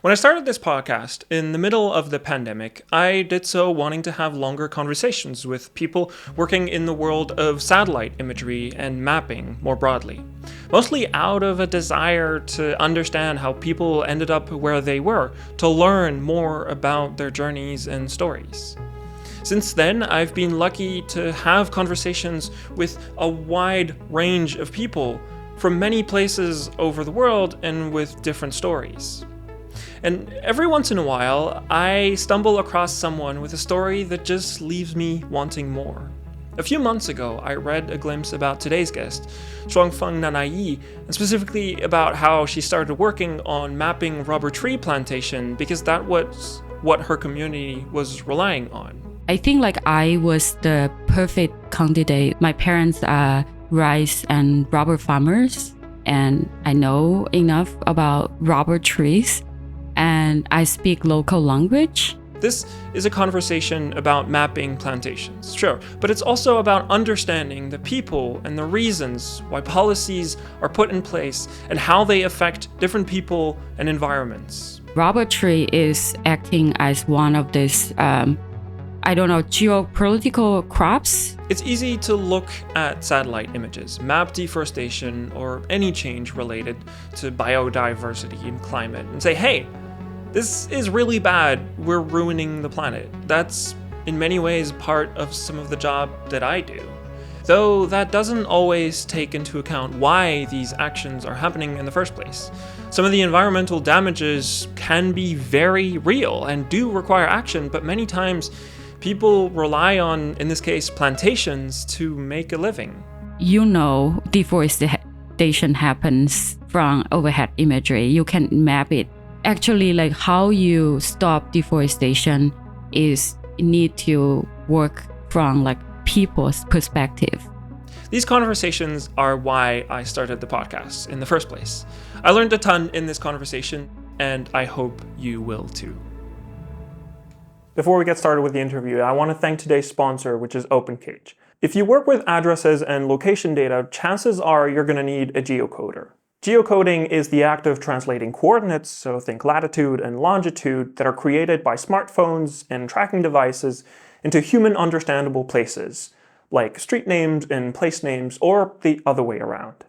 When I started this podcast in the middle of the pandemic, I did so wanting to have longer conversations with people working in the world of satellite imagery and mapping more broadly. Mostly out of a desire to understand how people ended up where they were, to learn more about their journeys and stories. Since then, I've been lucky to have conversations with a wide range of people from many places over the world and with different stories. And every once in a while, I stumble across someone with a story that just leaves me wanting more. A few months ago, I read a glimpse about today's guest, Zhuang-Fang Nana Yi, and specifically about how she started working on mapping rubber tree plantation because that was what her community was relying on. I think I was the perfect candidate. My parents are rice and rubber farmers, and I know enough about rubber trees, and I speak local language. This is a conversation about mapping plantations, sure, but it's also about understanding the people and the reasons why policies are put in place and how they affect different people and environments. Rubber tree is acting as one of these, geopolitical crops. It's easy to look at satellite images, map deforestation, or any change related to biodiversity and climate and say, hey, this is really bad, we're ruining the planet. That's, in many ways, part of some of the job that I do. Though that doesn't always take into account why these actions are happening in the first place. Some of the environmental damages can be very real and do require action, but many times people rely on, in this case, plantations to make a living. Deforestation happens from overhead imagery. You can map it. Actually, how you stop deforestation is need to work from people's perspective. These conversations are why I started the podcast in the first place. I learned a ton in this conversation, and I hope you will too. Before we get started with the interview, I want to thank today's sponsor, which is OpenCage. If you work with addresses and location data, chances are you're going to need a geocoder. Geocoding is the act of translating coordinates, so think latitude and longitude, that are created by smartphones and tracking devices into human understandable places, like street names and place names, or the other way around.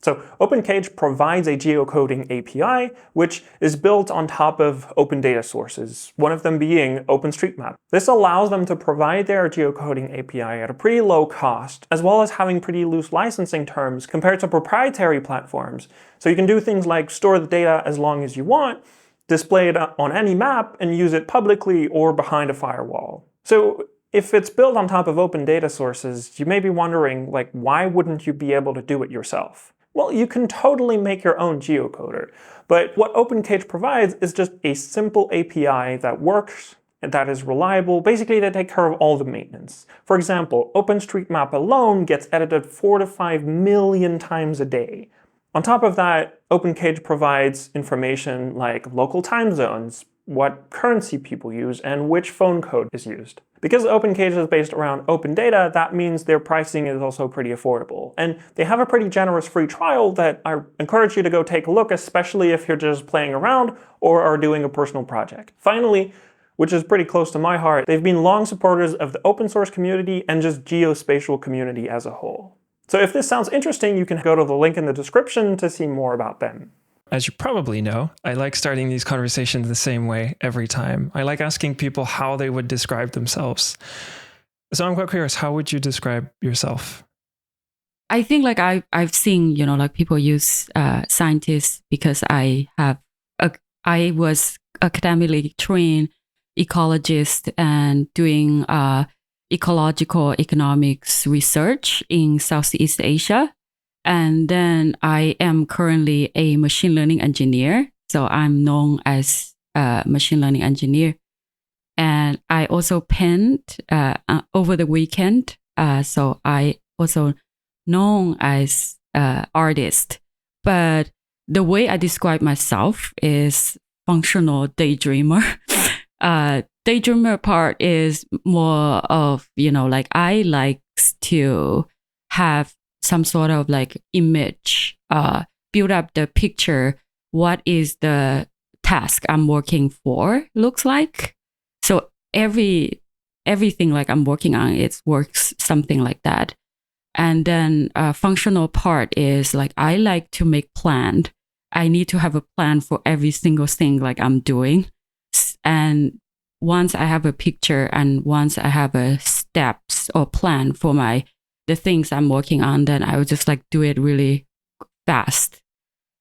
So OpenCage provides a geocoding API, which is built on top of open data sources, one of them being OpenStreetMap. This allows them to provide their geocoding API at a pretty low cost, as well as having pretty loose licensing terms compared to proprietary platforms. So you can do things like store the data as long as you want, display it on any map, and use it publicly or behind a firewall. So if it's built on top of open data sources, you may be wondering, why wouldn't you be able to do it yourself? Well, you can totally make your own geocoder, but what OpenCage provides is just a simple API that works and that is reliable. Basically, they take care of all the maintenance. For example, OpenStreetMap alone gets edited 4 to 5 million times a day. On top of that, OpenCage provides information like local time zones, what currency people use, and which phone code is used. Because OpenCage is based around open data, that means their pricing is also pretty affordable. And they have a pretty generous free trial that I encourage you to go take a look, especially if you're just playing around or are doing a personal project. Finally, which is pretty close to my heart, they've been long supporters of the open source community and just geospatial community as a whole. So if this sounds interesting, you can go to the link in the description to see more about them. As you probably know, I like starting these conversations the same way every time. I like asking people how they would describe themselves. So I'm quite curious, how would you describe yourself? I think I've seen, people use scientists because I was academically trained ecologist and doing ecological economics research in Southeast Asia. And then I am currently a machine learning engineer. So I'm known as a machine learning engineer. And I also paint over the weekend. So I also known as artist. But the way I describe myself is functional daydreamer. Daydreamer part is more of, I like to have some sort of image, build up the picture. What is the task I'm working for looks like. So everything like I'm working on, it works something like that. And then functional part is like I like to make plan. I need to have a plan for every single thing like I'm doing. And once I have a picture and once I have a steps or plan for the things I'm working on, then I would just like do it really fast.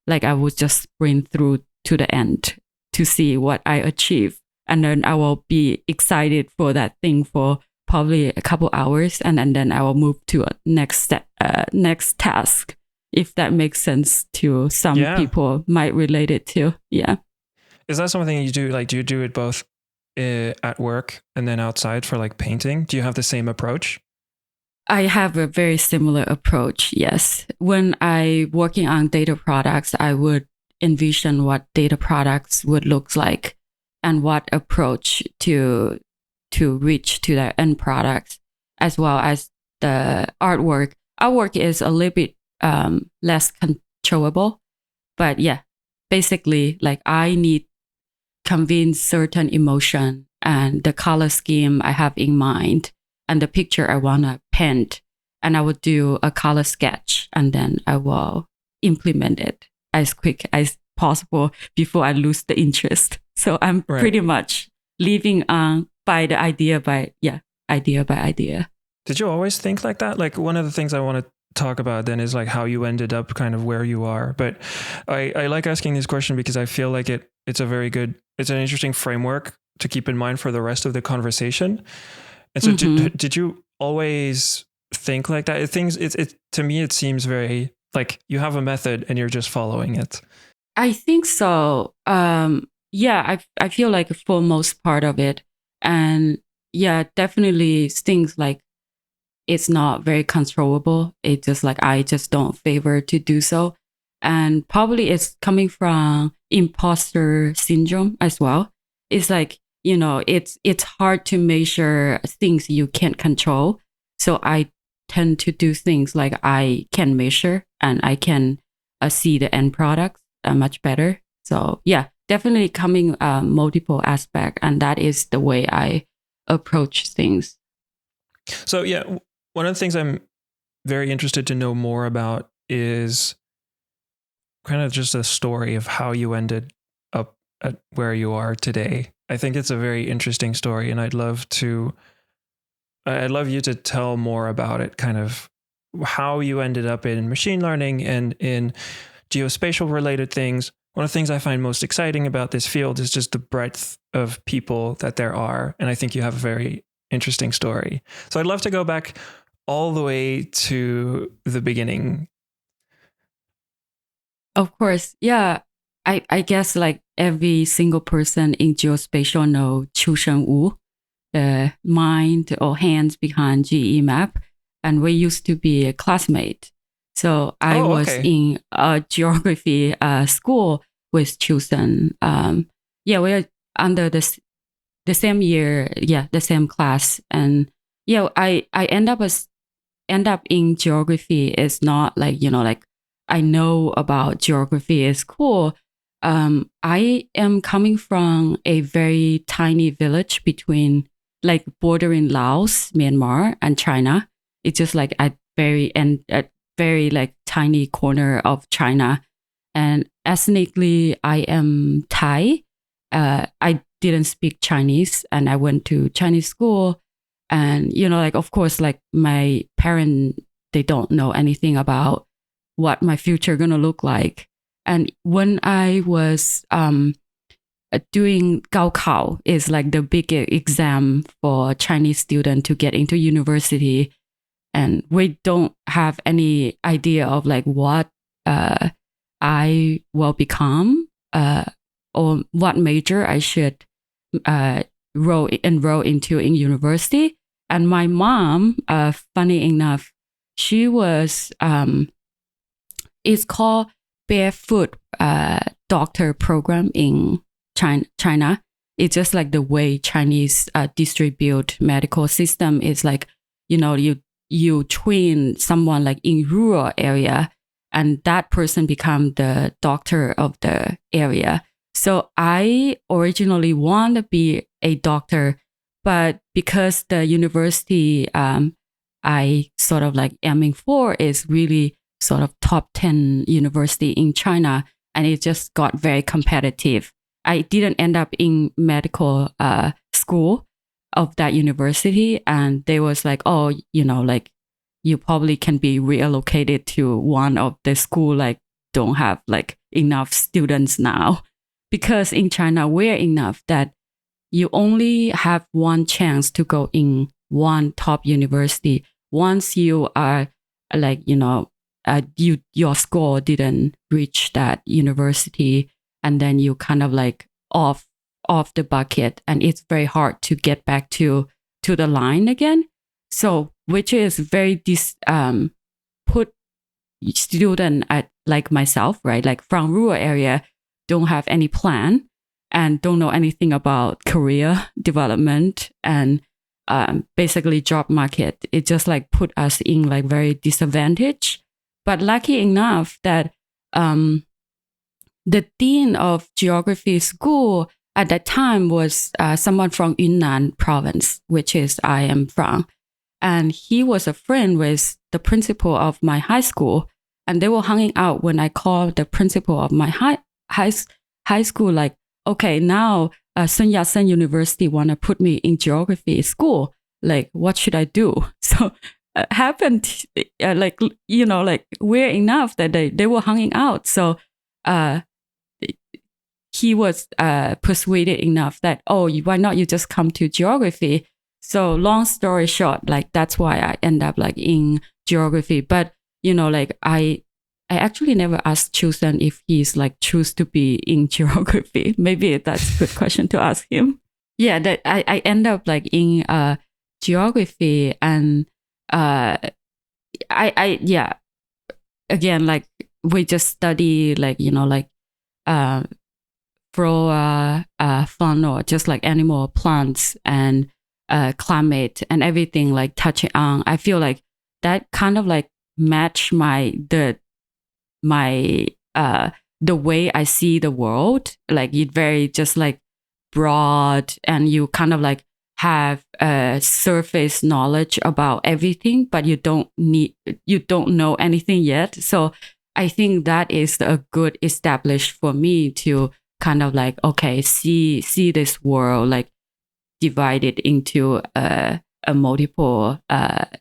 Like I would just sprint through to the end to see what I achieve. And then I will be excited for that thing for probably a couple hours, and then I will move to a next task, if that makes sense to some people might relate it to. Yeah. Is that something you do? Like, do you do it both at work and then outside for like painting? Do you have the same approach? I have a very similar approach, yes. When I working on data products, I would envision what data products would look like and what approach to reach to the end products, as well as the artwork. Artwork is a little bit less controllable, but yeah, basically like I need convince certain emotion and the color scheme I have in mind and the picture I want to paint, and I would do a color sketch and then I will implement it as quick as possible before I lose the interest. So I'm pretty much living on by the idea by idea. Did you always think like that? Like one of the things I want to talk about then is like how you ended up kind of where you are. But I like asking this question because I feel like it's an interesting framework to keep in mind for the rest of the conversation. And so did you always think like that? To me, it seems very like you have a method and you're just following it. I think so. Yeah, I feel like for most part of it. And yeah, definitely things like it's not very controllable. It's just like I just don't favor to do so. And probably it's coming from imposter syndrome as well. It's like, it's hard to measure things you can't control. So I tend to do things like I can measure and I can see the end product much better. So yeah, definitely coming multiple aspects, and that is the way I approach things. So yeah, one of the things I'm very interested to know more about is kind of just a story of how you ended up at where you are today. I think it's a very interesting story, and I'd love you to tell more about it, kind of how you ended up in machine learning and in geospatial related things. One of the things I find most exciting about this field is just the breadth of people that there are. And I think you have a very interesting story. So I'd love to go back all the way to the beginning. Of course. Yeah. I guess like every single person in geospatial know Chu Wu, the mind or hands behind GE map. And we used to be a classmate. So I was in a geography school with Chusen. We're under the same year, the same class. And I end up in geography. Is not like, like I know about geography is cool. I am coming from a very tiny village between like bordering Laos, Myanmar, and China. It's just like at very like tiny corner of China. And ethnically, I am Thai. I didn't speak Chinese and I went to Chinese school. And, like, of course, like my parents, they don't know anything about what my future gonna look like. And when I was doing Gaokao, is like the big exam for Chinese student to get into university. And we don't have any idea of like what I will become or what major I should enroll into in university. And my mom, funny enough, she was, it's called Barefoot Doctor Program in China. It's just like the way Chinese distribute medical system is like, you train someone like in rural area and that person become the doctor of the area. So I originally want to be a doctor, but because the university I sort of like aiming for is really sort of top 10 university in China, and it just got very competitive. I didn't end up in medical school of that university, and they was like, oh, like you probably can be reallocated to one of the school like don't have like enough students now, because in China we're enough that you only have one chance to go in one top university. Once you are like, your score didn't reach that university, and then you kind of like off the bucket, and it's very hard to get back to the line again. So, which is very put student at like myself, right? Like from rural area, don't have any plan and don't know anything about career development and basically job market. It just like put us in like very disadvantage. But lucky enough that the dean of geography school at that time was someone from Yunnan province, which is I am from. And he was a friend with the principal of my high school. And they were hanging out when I called the principal of my high school, like, okay, now Sun Yat-sen University want to put me in geography school. Like, what should I do? So happened, like we're enough that they were hanging out. So he was persuaded enough that, oh, why not you just come to geography? So long story short, like that's why I end up like in geography. But like I actually never asked Chusen if he's like choose to be in geography. Maybe that's a good question to ask him. Yeah, that I end up like in geography, and I again, like we just study like flora, fauna, just like animal, plants, and climate and everything, like touching on. I feel like that kind of like match the way I see the world. Like it very just like broad, and you kind of like have a surface knowledge about everything, but you don't know anything yet. So I think that is a good established for me to kind of like, okay, see this world like divided into a multiple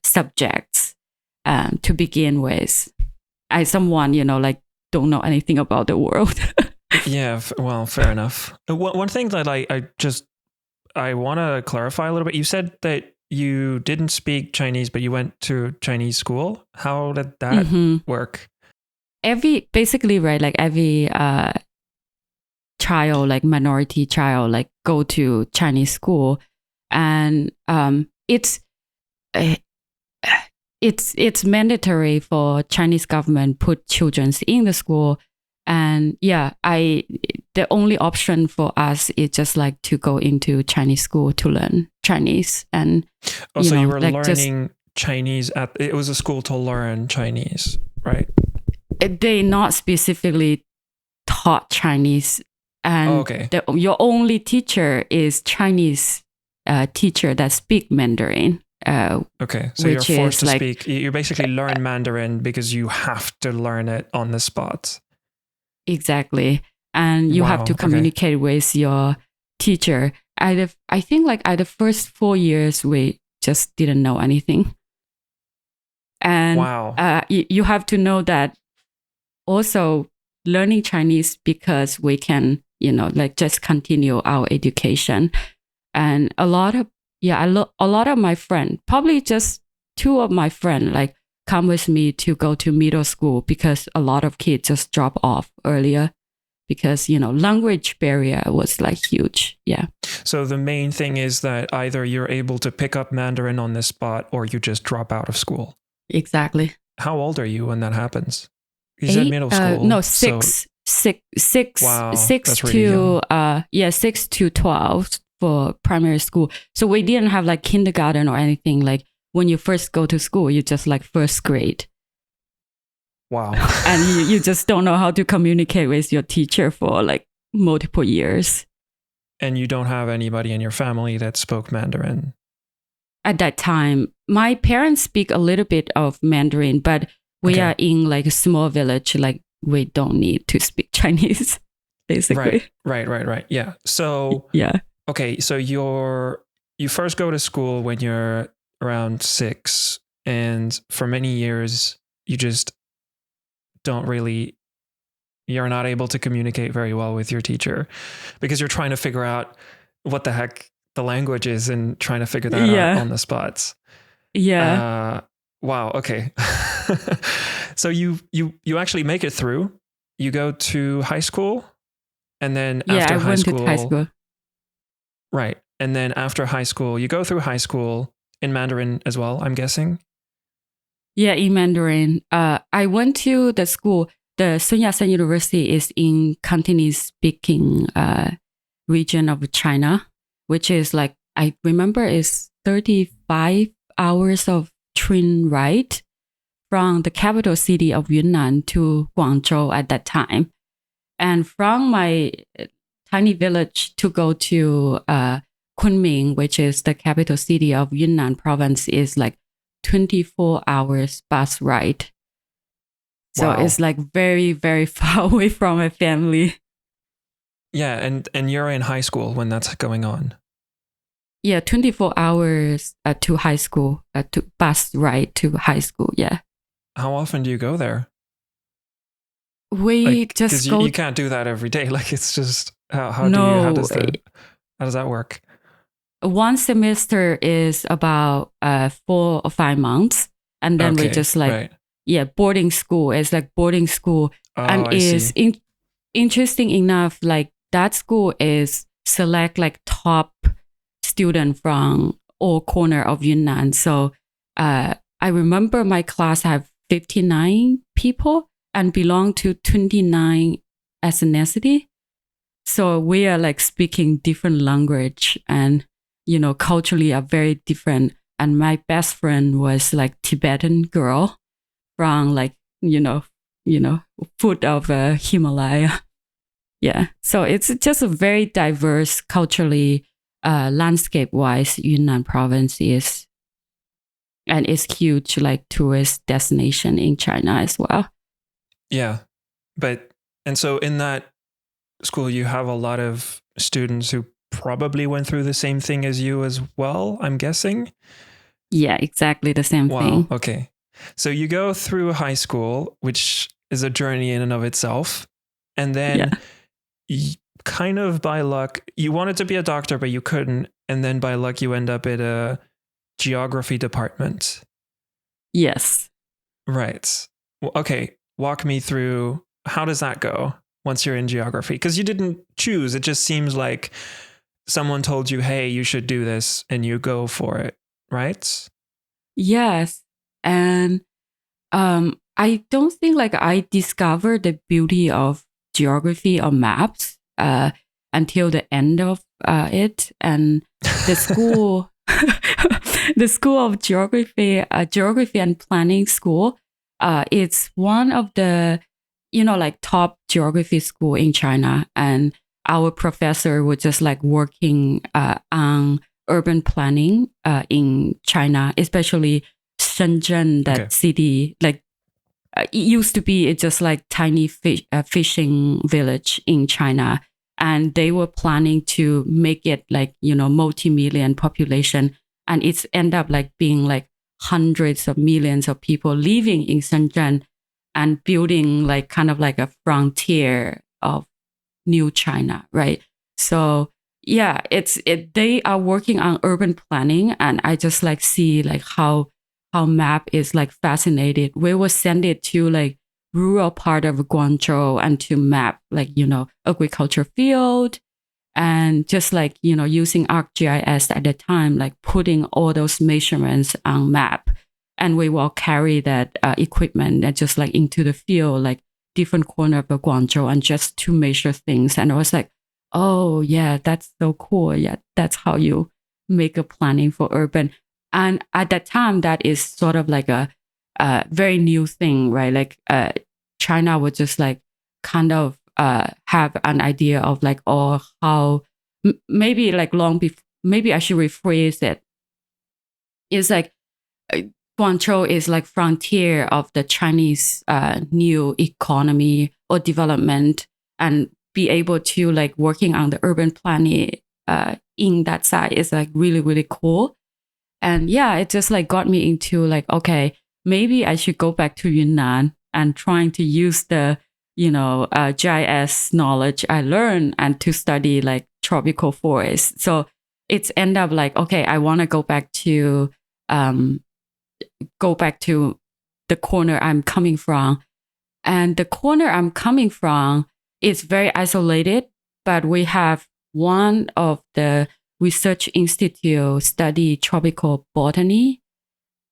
subjects to begin with. I someone like don't know anything about the world. Yeah, well, fair enough. One thing that I want to clarify a little bit. You said that you didn't speak Chinese, but you went to Chinese school. How did that work? Basically, right, like every child, like minority child, like go to Chinese school, and it's mandatory for Chinese government put children in the school. And yeah, the only option for us is just like to go into Chinese school to learn Chinese. And so you were like learning Chinese it was a school to learn Chinese, right? They not specifically taught Chinese, and your only teacher is Chinese teacher that speak Mandarin. Okay, so you're forced to speak. You basically learn Mandarin because you have to learn it on the spot. Exactly. And you have to communicate with your teacher. I think like at the first 4 years, we just didn't know anything. And you have to know that also learning Chinese because we can, like just continue our education. And a lot of my friends, probably just 2 of my friends, like come with me to go to middle school because a lot of kids just drop off earlier because, language barrier was like huge. Yeah. So the main thing is that either you're able to pick up Mandarin on the spot or you just drop out of school. Exactly. How old are you when that happens? You said middle school. No, six Wow, six to 6 to 12 for primary school. So we didn't have like kindergarten or anything. Like when you first go to school, you just like first grade. Wow. And you just don't know how to communicate with your teacher for like multiple years. And you don't have anybody in your family that spoke Mandarin? At that time, my parents speak a little bit of Mandarin, but we Okay. are in like a small village. Like we don't need to speak Chinese, basically. Right. Yeah. So, Yeah. okay. So you first go to school when you're around 6, and for many years, you just you're not able to communicate very well with your teacher because you're trying to figure out what the heck the language is and trying to figure that out on the spots. Yeah. Wow. Okay. So you actually make it through. You go to high school, and then after I high went school, to high school. right? And then after high school, you go through high school in Mandarin as well, I'm guessing. Yeah, in Mandarin. I went to the school. The Sun Yat-sen University is in Cantonese-speaking region of China, which is like, I remember is 35 hours of train ride from the capital city of Yunnan to Guangzhou at that time. And from my tiny village to go to Kunming, which is the capital city of Yunnan province, is like 24 hours bus ride. So Wow. it's like very, very far away from my family. Yeah, and you're in high school when that's going on. Yeah, 24 hours to high school, to bus ride to high school. Yeah. How often do you go there? We Like, just 'cause go. you can't do that every day. Like, it's just how No, does that work? one semester is about 4 or 5 months, and then we Okay, just like right. boarding school. It's like boarding school, Oh, and I is see. interesting enough. Like that school is select like top student from all corner of Yunnan. So I remember my class have 59 people and belong to 29 ethnicity. So we are like speaking different language and, culturally are very different. And my best friend was like Tibetan girl from like, foot of Himalaya. Yeah. So it's just a very diverse culturally, landscape wise, Yunnan province is, and it's huge like tourist destination in China as well. Yeah. And so in that school, you have a lot of students who probably went through the same thing as you as well, I'm guessing. Yeah, exactly the same Wow. thing. Okay. So you go through high school, which is a journey in and of itself. And then kind of by luck, you wanted to be a doctor, but you couldn't. And then by luck, you end up at a geography department. Yes. Right. Well, okay. Walk me through, how does that go once you're in geography? Because you didn't choose. It just seems like someone told you, hey, you should do this, and you go for it, right? Yes. And I don't think like I discovered the beauty of geography or maps until the end of it. And the school, the School of Geography, Geography and Planning School, it's one of the, like top geography school in China. And our professor was just like working on urban planning in China, especially Shenzhen, that city, like it used to be just like tiny fishing village in China. And they were planning to make it like, multi-million population. And it's end up like being like hundreds of millions of people living in Shenzhen and building like kind of like a frontier of new China, right? So yeah, they are working on urban planning, and I just like see like how map is like fascinated. We will send it to like rural part of Guangzhou and to map like, agriculture field, and just like, using ArcGIS at the time, like putting all those measurements on map. And we will carry that equipment and just like into the field, like different corner of Guangzhou, and just to measure things. And I was like, oh yeah, that's so cool. Yeah, that's how you make a planning for urban. And at that time, that is sort of like a very new thing, right? Like China was just like kind of have an idea of like, or how maybe like long before, maybe I should rephrase it. It's like Guangzhou is like frontier of the Chinese new economy or development, and be able to like working on the urban planning in that side is like really, really cool. And yeah, it just like got me into like, okay, maybe I should go back to Yunnan and trying to use the, GIS knowledge I learned and to study like tropical forests. So it's end up like, okay, I want to go back to the corner I'm coming from. And the corner I'm coming from is very isolated, but we have one of the research institute study tropical botany,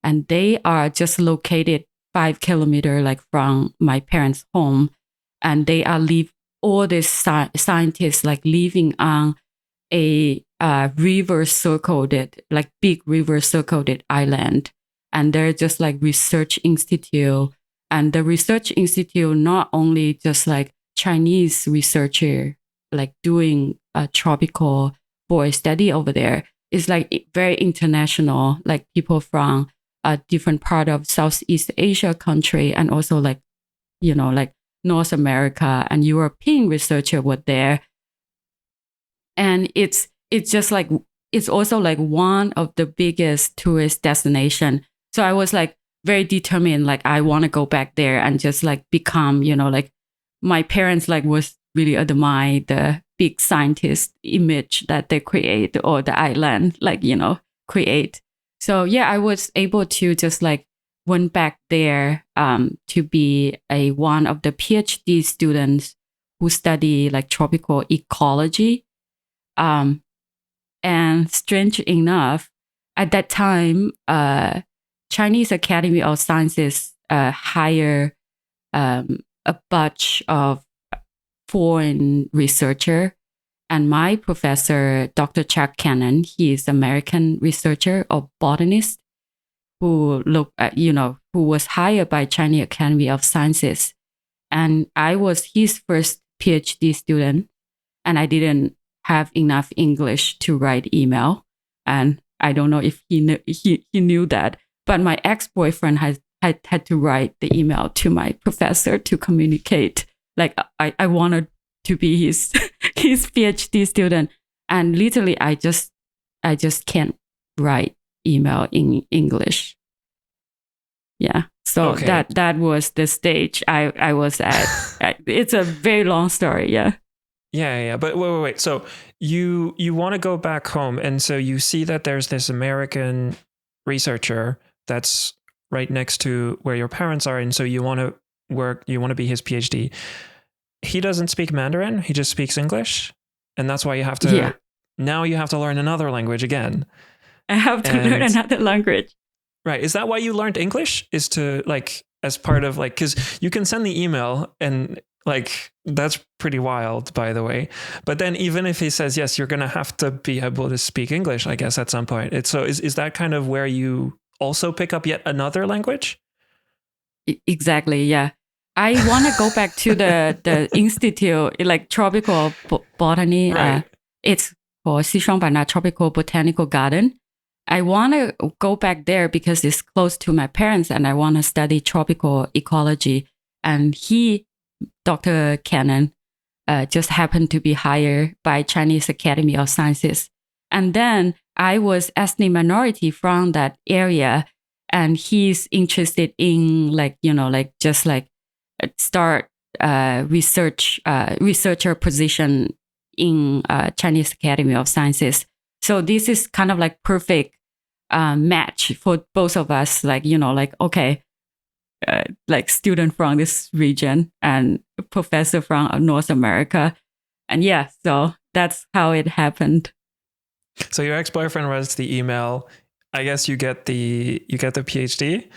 and they are just located 5 kilometers like from my parents' home, and they are all these scientists like living on a river circled, like big river circled island, and they're just like research institute, and the research institute not only just like Chinese researcher like doing a tropical forest study over there. It's like very international, like people from a different part of Southeast Asia country, and also like, like North America and European researcher were there. And it's just like, it's also like one of the biggest tourist destination. So I was like very determined, like I want to go back there and just like become, like my parents like was really admire the big scientist image that they create, or the island like, create. So yeah, I was able to just like went back there to be one of the PhD students who study like tropical ecology. And strange enough, at that time, Chinese Academy of Sciences hire a bunch of foreign researcher, and my professor, Dr. Chuck Cannon, he is American researcher or botanist who who was hired by Chinese Academy of Sciences, and I was his first PhD student, and I didn't have enough English to write email, and I don't know if he knew that, but my ex-boyfriend had to write the email to my professor to communicate. Like I wanted to be his PhD student, and literally I just can't write email in English. Yeah, so Okay. that was the stage I was at. It's a very long story. Yeah. Yeah. But wait. So you want to go back home, and so you see that there's this American researcher that's right next to where your parents are, and so you want to be his PhD. He doesn't speak Mandarin, he just speaks English, and that's why you have to. Yeah. Now you have to learn another language again. I have to learn another language. Right. Is that why you learned English? Is to like, as part of like, because you can send the email, and like that's pretty wild, by the way. But then even if he says yes, you're gonna have to be able to speak English, I guess, at some point. Is that kind of where you also pick up yet another language? Exactly. Yeah. I want to go back to the institute, like tropical botany. Right. It's called Zhuang-Fang Tropical Botanical Garden. I want to go back there because it's close to my parents, and I want to study tropical ecology. And Dr. Cannon, just happened to be hired by Chinese Academy of Sciences. And then I was ethnic minority from that area, and he's interested in start researcher position in Chinese Academy of Sciences. So this is kind of like perfect match for both of us. Okay, student from this region and professor from North America, and yeah, so that's how it happened. So your ex-boyfriend writes the email. I guess you get the PhD.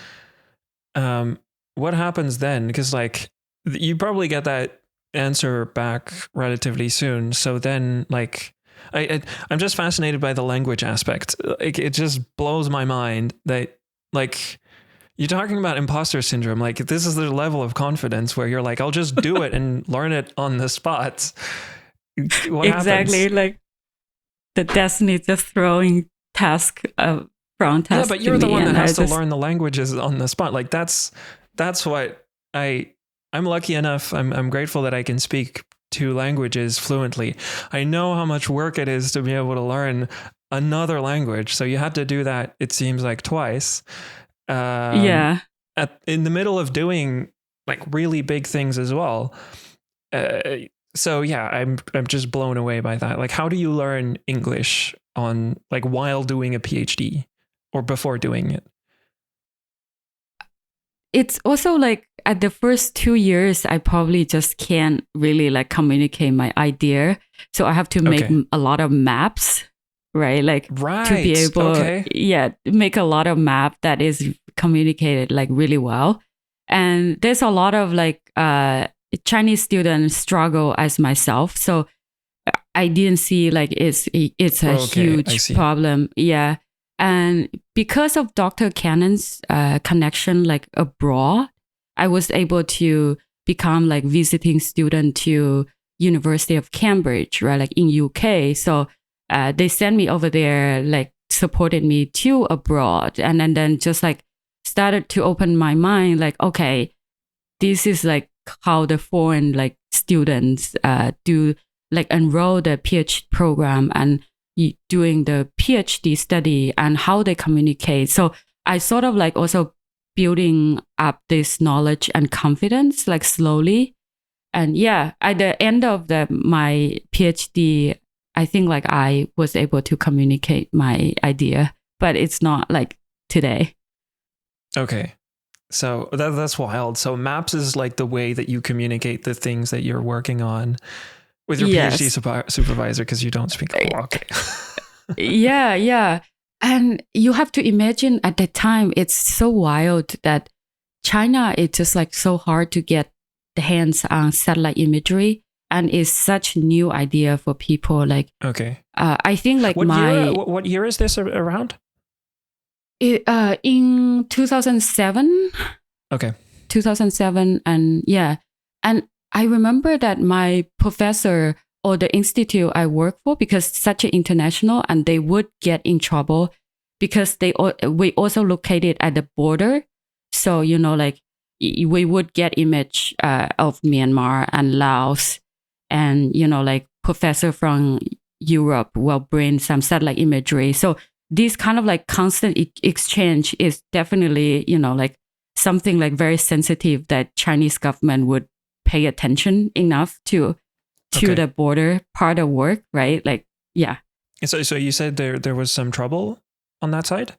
What happens then? Because like you probably get that answer back relatively soon. So then like I'm just fascinated by the language aspect. Like, it just blows my mind that like You're talking about imposter syndrome. Like this is the level of confidence where you're like, I'll just do it and learn it on the spot. What exactly, happens? like the destiny just throwing task from task. Yeah, but you're to the me, one that and has I to just learn the languages on the spot. Like that's what I'm lucky enough. I'm grateful that I can speak two languages fluently. I know how much work it is to be able to learn another language. So you had to do that, it seems like twice. yeah. In the middle of doing like really big things as well. So yeah, I'm just blown away by that. Like, how do you learn English on like while doing a PhD or before doing it? It's also like at the first 2 years, I probably just can't really like communicate my idea. So I have to make Okay. a lot of maps, right? Like to be Right. able, Okay. make a lot of map that is communicated like really well. And there's a lot of like Chinese students struggle as myself. So I didn't see like it's a Okay, I huge see. problem. Yeah. And because of Dr. Cannon's connection like abroad, I was able to become like visiting student to University of Cambridge, right? Like in UK. So they sent me over there, like supported me to abroad. And then just like started to open my mind, like, okay, this is like how the foreign like students do like enroll the PhD program and doing the PhD study and how they communicate. So I sort of like also building up this knowledge and confidence like slowly. And yeah, at the end of my PhD, I think like I was able to communicate my idea, but it's not like today. Okay. So that's wild. So maps is like the way that you communicate the things that you're working on with your PhD Yes. supervisor because you don't speak. Oh, okay. Yeah, yeah. And you have to imagine at that time, it's so wild that China, it's just like so hard to get the hands on satellite imagery. And it's such new idea for people. Like, Okay. I think like what year is this around? In 2007. Okay. 2007. And yeah. And I remember that my professor or the institute I work for, because such an international, and they would get in trouble because we also located at the border. So, you know, like we would get image of Myanmar and Laos, and, you know, like professor from Europe will bring some satellite imagery. So this kind of like constant exchange is definitely, you know, like something like very sensitive that Chinese government would pay attention enough to the border part of work, right? Like, yeah. So you said there was some trouble on that side?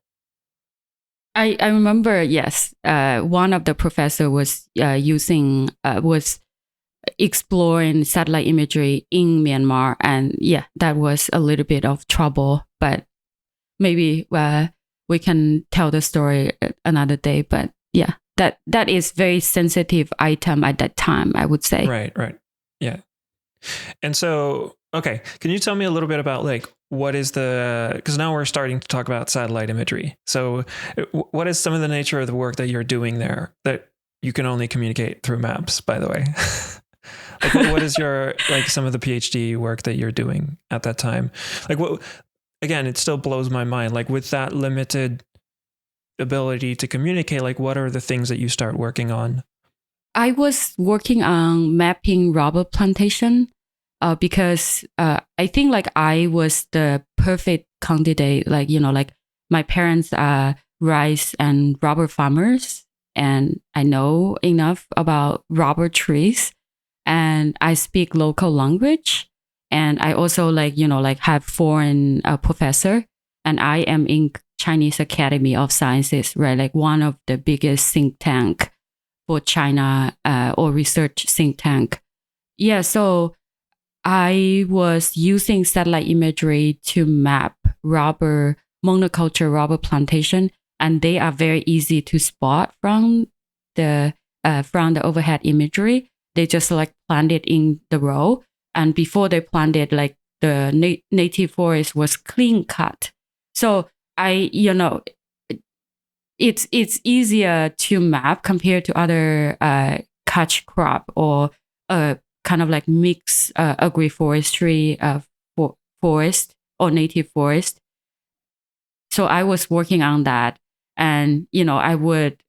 I remember, yes. One of the professor was was exploring satellite imagery in Myanmar, and yeah, that was a little bit of trouble. But maybe we can tell the story another day. But yeah, that is very sensitive item at that time, I would say. Right. Yeah. And so, okay, can you tell me a little bit about like what is because now we're starting to talk about satellite imagery. So what is some of the nature of the work that you're doing there that you can only communicate through maps, by the way? Like what is your, like some of the PhD work that you're doing at that time? Like what, again, it still blows my mind. Like with that limited ability to communicate, like what are the things that you start working on? I was working on mapping rubber plantation because I think like I was the perfect candidate. Like, you know, like my parents are rice and rubber farmers, and I know enough about rubber trees, and I speak local language. And I also like, you know, like have foreign professor, and I am in Chinese Academy of Sciences, right? Like one of the biggest think tank for China or research think tank. Yeah, so I was using satellite imagery to map monoculture rubber plantation, and they are very easy to spot from the overhead imagery. They just like planted in the row, and before they planted, like the native forest was clean cut. So I, you know, it's easier to map compared to other catch crop or kind of like mixed agroforestry forest or native forest. So I was working on that, and I would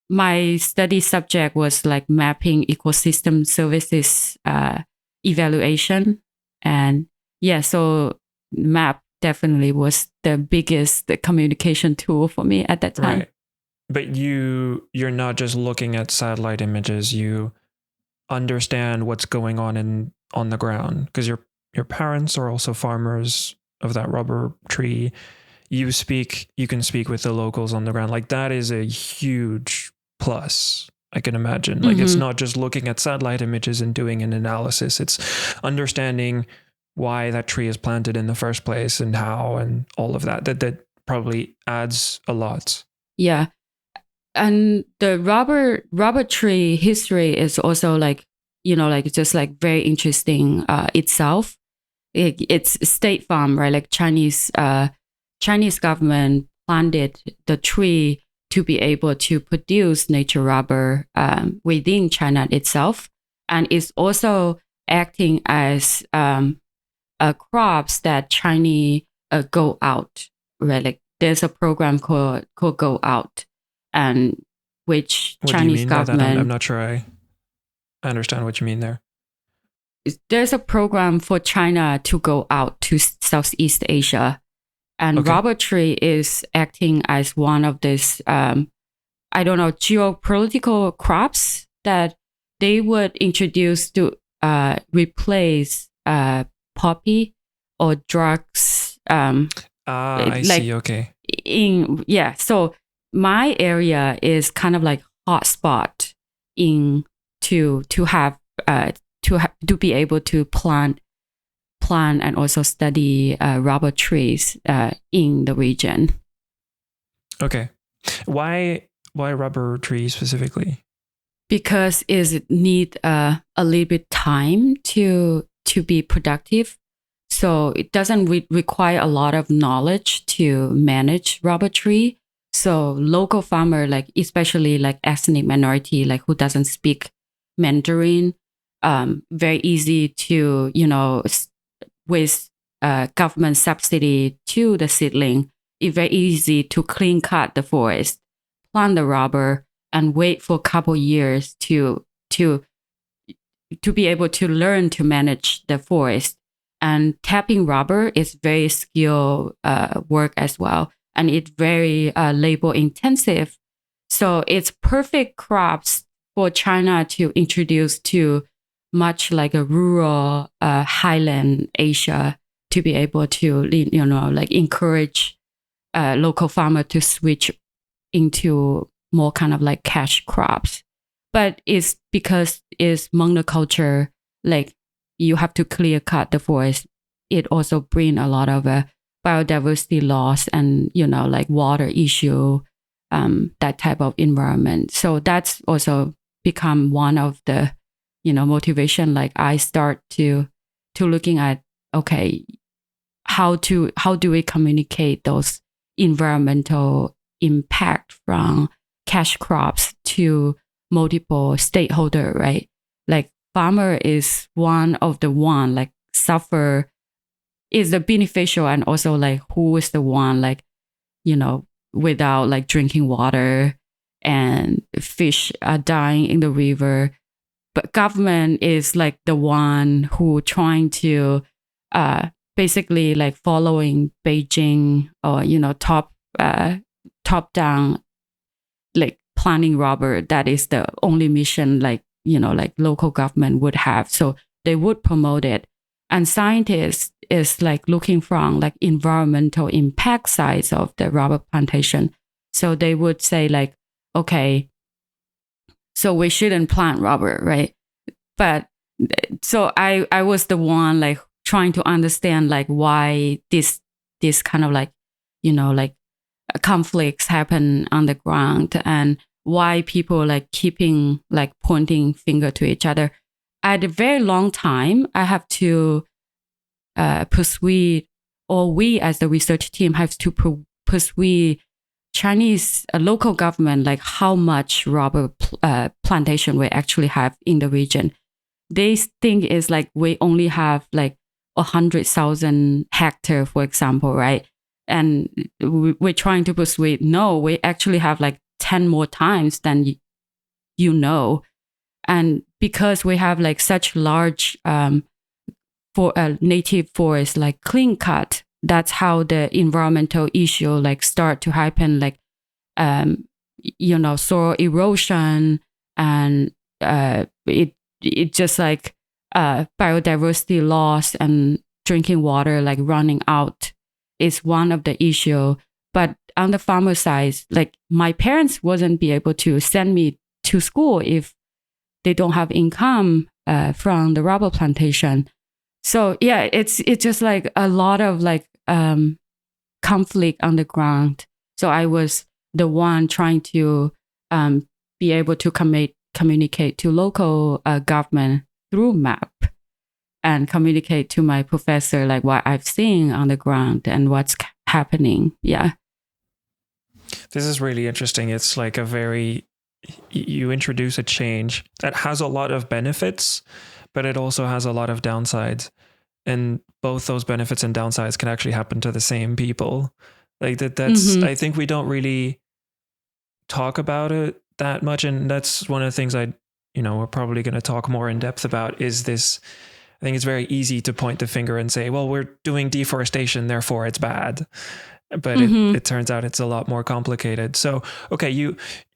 my study subject was like mapping ecosystem services evaluation, and so map definitely was the biggest communication tool for me at that time. Right. But you're not just looking at satellite images, you understand what's going on the ground, because your parents are also farmers of that rubber tree. You can speak with the locals on the ground. Like, that is a huge plus, I can imagine. Like, it's not just looking at satellite images and doing an analysis, it's understanding why that tree is planted in the first place and how, and all of that probably adds a lot. Yeah. And the rubber tree history is also like, just like very interesting itself. It's state farm, right? Like Chinese government planted the tree to be able to produce nature rubber within China itself. And it's also acting as crops that Chinese go out, right? Like there's a program called Go Out, and which what Chinese do you mean government. by that? I'm not sure I understand what you mean there. There's a program for China to go out to Southeast Asia, and rubber tree is acting as one of these, geopolitical crops that they would introduce to replace poppy or drugs. I see. Okay. So my area is kind of like hotspot to be able to plant and also study rubber trees in the region. Okay. Why rubber trees specifically? Because it need a little bit time to be productive. So it doesn't require a lot of knowledge to manage rubber tree. So local farmer, like especially like ethnic minority, like who doesn't speak Mandarin, very easy to, with government subsidy to the seedling, it's very easy to clean cut the forest, plant the rubber, and wait for a couple years to be able to learn to manage the forest. And tapping rubber is very skill work as well, and it's very labor intensive. So it's perfect crops for China to introduce to much like a rural highland Asia, to be able to like encourage local farmer to switch into more kind of like cash crops. But it's because it's monoculture, like you have to clear cut the forest. It also bring a lot of biodiversity loss and like water issue, that type of environment. So that's also become one of the motivation. Like I start to looking at, okay, how do we communicate those environmental impact from cash crops to multiple stakeholder, right? Like farmer is like suffer, is the beneficial, and also like who is the one like without like drinking water, and fish are dying in the river. But government is like the one who trying to basically like following Beijing or top down, like planting rubber. That is the only mission like like local government would have. So they would promote it. And scientists is like looking from like environmental impact sides of the rubber plantation. So they would say like, okay, so we shouldn't plant rubber, right? But so I was the one like trying to understand like why this kind of like like conflicts happen on the ground, and why people like keeping like pointing finger to each other. At a very long time, I have to persuade, or we as the research team have to persuade Chinese local government, like how much rubber plantation we actually have in the region. They think is like we only have like 100,000 hectares, for example, right? And we're trying to persuade, no, we actually have like 10 more times than you know. And because we have like such large native forest, like clean cut, that's how the environmental issue like start to happen, like soil erosion, and it just like biodiversity loss and drinking water like running out is one of the issue. But on the farmer side, like my parents wasn't be able to send me to school if they don't have income from the rubber plantation. So yeah, it's just like a lot of like conflict on the ground. So I was the one trying to be able to communicate to local government through map, and communicate to my professor like what I've seen on the ground and what's happening. Yeah. This is really interesting. It's like you introduce a change that has a lot of benefits, but it also has a lot of downsides. And both those benefits and downsides can actually happen to the same people. Like that's, I think we don't really talk about it that much. And that's one of the things we're probably going to talk more in depth about is this. I think it's very easy to point the finger and say, well, we're doing deforestation, therefore it's bad. But it turns out it's a lot more complicated. So, okay,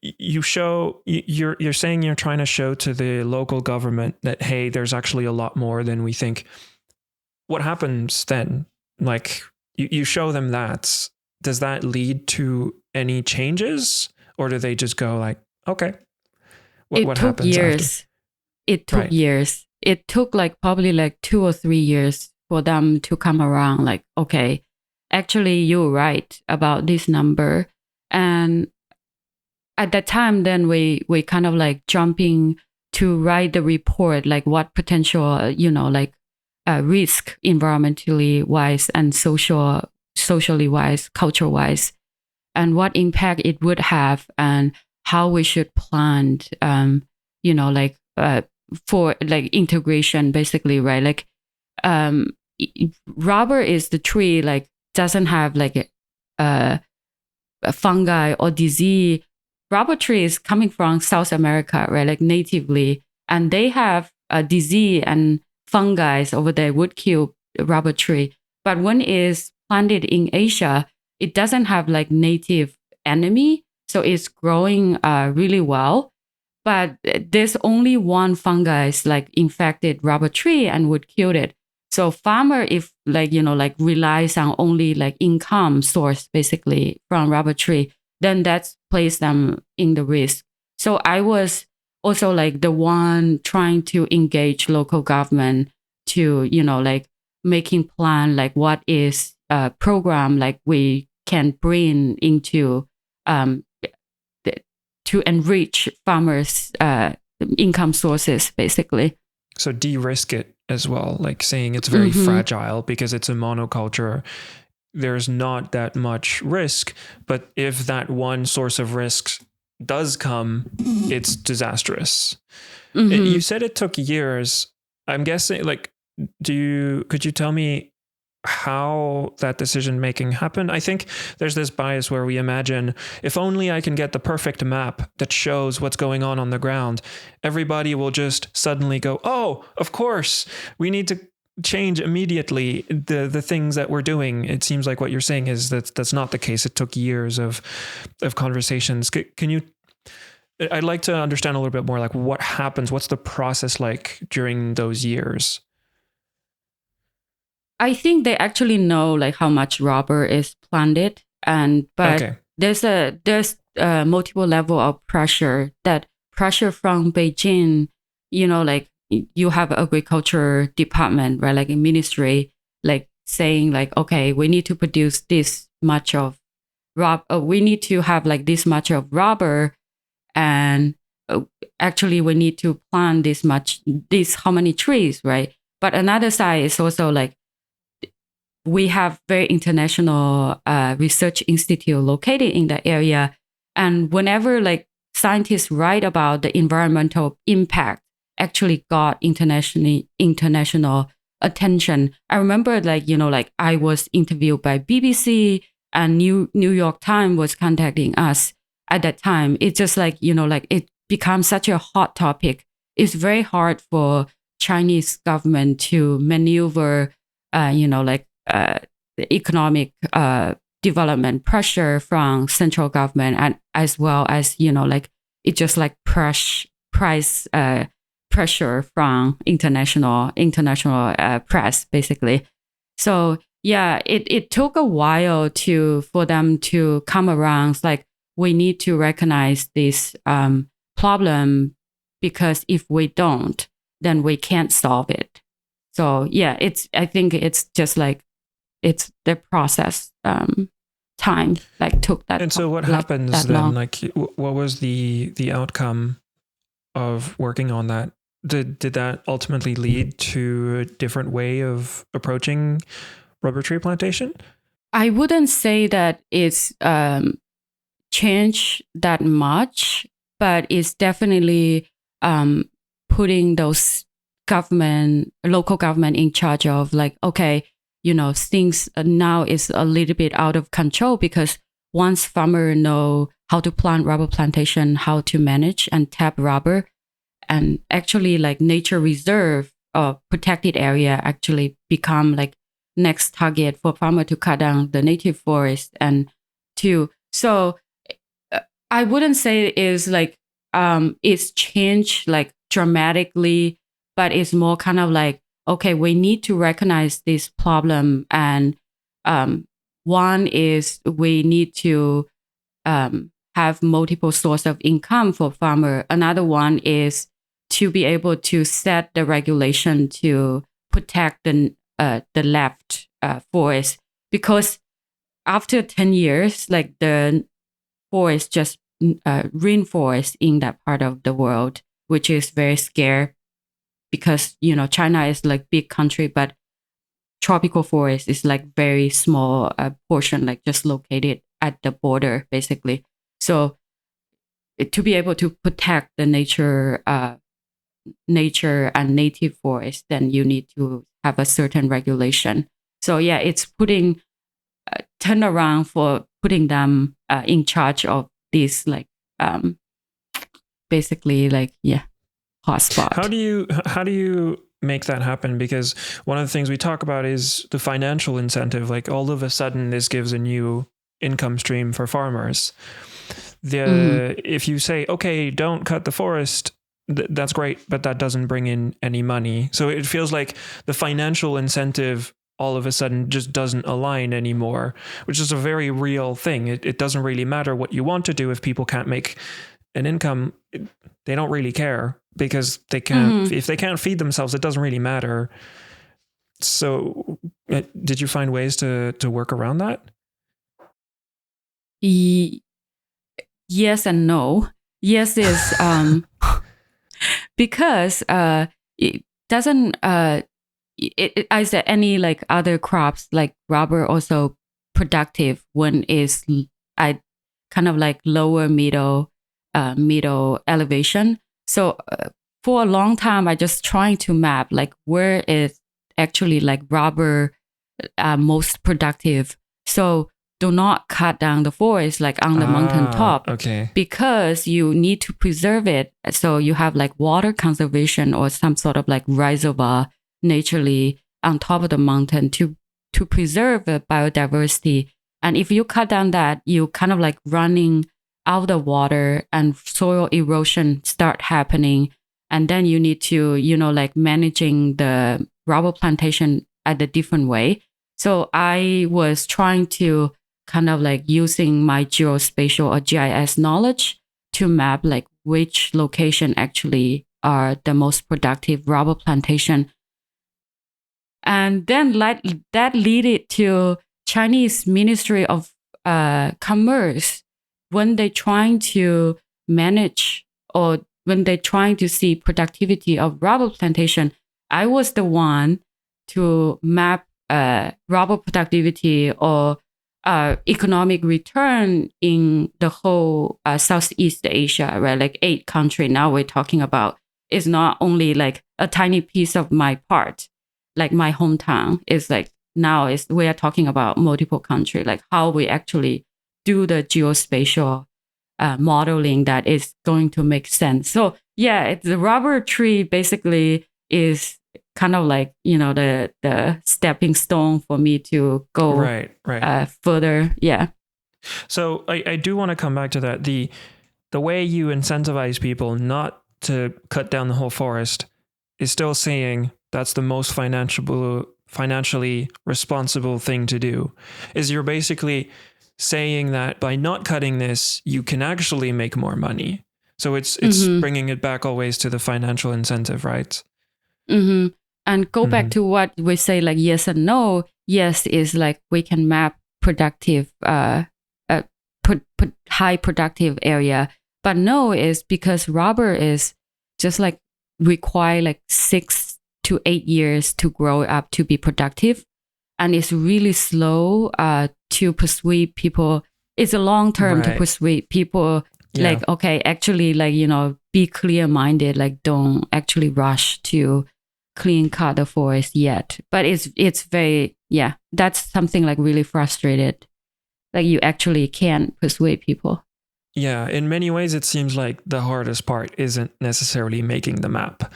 you're saying you're trying to show to the local government that, hey, there's actually a lot more than we think. What happens then? Like you show them that. Does that lead to any changes, or do they just go like, okay, what happens years. It took years. It took like probably like 2 or 3 years for them to come around. Like, okay, actually you're right about this number. And at that time, then we kind of like jumping to write the report, like what potential, risk environmentally wise and socially wise, culture wise, and what impact it would have, and how we should plan, for like integration, basically, right? Like, rubber is the tree, like doesn't have like a fungi or disease. Rubber tree is coming from South America, right? Like natively, and they have a disease and fungi over there would kill rubber tree. But when it's planted in Asia, it doesn't have like native enemy, so it's growing really well. But there's only one fungus like infected rubber tree and would kill it. So farmer, if relies on only like income source basically from rubber tree, then that's place them in the risk. So I was also like the one trying to engage local government to, making plan like what is a program like we can bring into to enrich farmers' income sources, basically. So de-risk it as well, like saying it's very fragile because it's a monoculture. There's not that much risk, but if that one source of risk does come, it's disastrous. You said it took years. I'm guessing, like, could you tell me how that decision making happened? I think there's this bias where we imagine if only I can get the perfect map that shows what's going on the ground, everybody will just suddenly go, oh, of course, we need to change immediately the things that we're doing. It seems like what you're saying is that that's not the case. It took years of conversations. I'd like to understand a little bit more, like what happens, what's the process like during those years? I think they actually know like how much rubber is planted, but there's multiple level of pressure. That pressure from Beijing, like you have agriculture department, right? Like a ministry, like saying like, okay, we need to produce this much of rubber. We need to have like this much of rubber, and actually we need to plant how many trees, right? But another side is also like, we have very international research institute located in the area. And whenever like scientists write about the environmental impact, actually got international attention. I remember like, like I was interviewed by BBC and New York Times was contacting us at that time. It's just like, like it becomes such a hot topic. It's very hard for Chinese government to maneuver, the economic development pressure from central government, and as well as, like it just like price pressure from international press, basically. So yeah, it took a while for them to come around. It's like we need to recognize this problem, because if we don't, then we can't solve it. So yeah, I think it's just like it's the process time like took that. And so what happens then? Long. Like what was the outcome of working on that? Did that ultimately lead to a different way of approaching rubber tree plantation? I wouldn't say that it's changed that much, but it's definitely putting those local government in charge of like, okay, things now is a little bit out of control, because once farmers know how to plant rubber plantation, how to manage and tap rubber, and actually like nature reserve or protected area actually become like next target for farmer to cut down the native forest so I wouldn't say it is like it's changed like dramatically, but it's more kind of like, okay, we need to recognize this problem, and one is we need to have multiple sources of income for farmer. Another one is to be able to set the regulation to protect the left forest, because after 10 years, like the forest just rainforest in that part of the world, which is very scary, because China is like big country, but tropical forest is like very small portion, like just located at the border basically. So to be able to protect the nature and native forest, then you need to have a certain regulation. So yeah, it's putting turn around for putting them in charge of this like basically like hotspot. How do you make that happen? Because one of the things we talk about is the financial incentive. Like all of a sudden this gives a new income stream for farmers. If you say, okay, don't cut the forest, that's great, but that doesn't bring in any money. So it feels like the financial incentive all of a sudden just doesn't align anymore, which is a very real thing. It doesn't really matter what you want to do if people can't make an income. They don't really care, because they can't. If they can't feed themselves, it doesn't really matter. So, did you find ways to work around that? Yes and no. Yes is because it doesn't. As any like other crops like rubber also productive when is at kind of like lower middle elevation. So for a long time, I just trying to map like where is actually like rubber most productive. So do not cut down the forest like on the mountain top, okay, because you need to preserve it. So you have like water conservation or some sort of like reservoir naturally on top of the mountain to preserve the biodiversity. And if you cut down that, you kind of like running out of water and soil erosion start happening. And then you need to, like managing the rubber plantation at a different way. So I was trying to kind of like using my geospatial or GIS knowledge to map like which location actually are the most productive rubber plantation. And then that led to Chinese Ministry of Commerce, when they trying to manage or when they trying to see productivity of rubber plantation. I was the one to map rubber productivity or economic return in the whole Southeast Asia, right? Like 8 countries now we're talking about is not only like a tiny piece of my part, like my hometown is like now is we are talking about multiple countries, like how we actually do the geospatial modeling that is going to make sense. So yeah, the rubber tree basically is kind of like, the stepping stone for me to go further. Yeah. So I do want to come back to that. The way you incentivize people not to cut down the whole forest is still saying that's the most financially responsible thing to do. Is you're basically saying that by not cutting this, you can actually make more money. So it's bringing it back always to the financial incentive, right? Mm-hmm. And go back to what we say, like yes and no. Yes is like we can map productive, high productive area, but no is because rubber is just like require like 6 to 8 years to grow up to be productive, and it's really slow to persuade people. It's a long term to persuade people. Yeah. Like okay, actually, like be clear minded. Like don't actually rush to clean cut the forest yet. But it's very that's something like really frustrated. Like you actually can't persuade people. Yeah, in many ways it seems like the hardest part isn't necessarily making the map.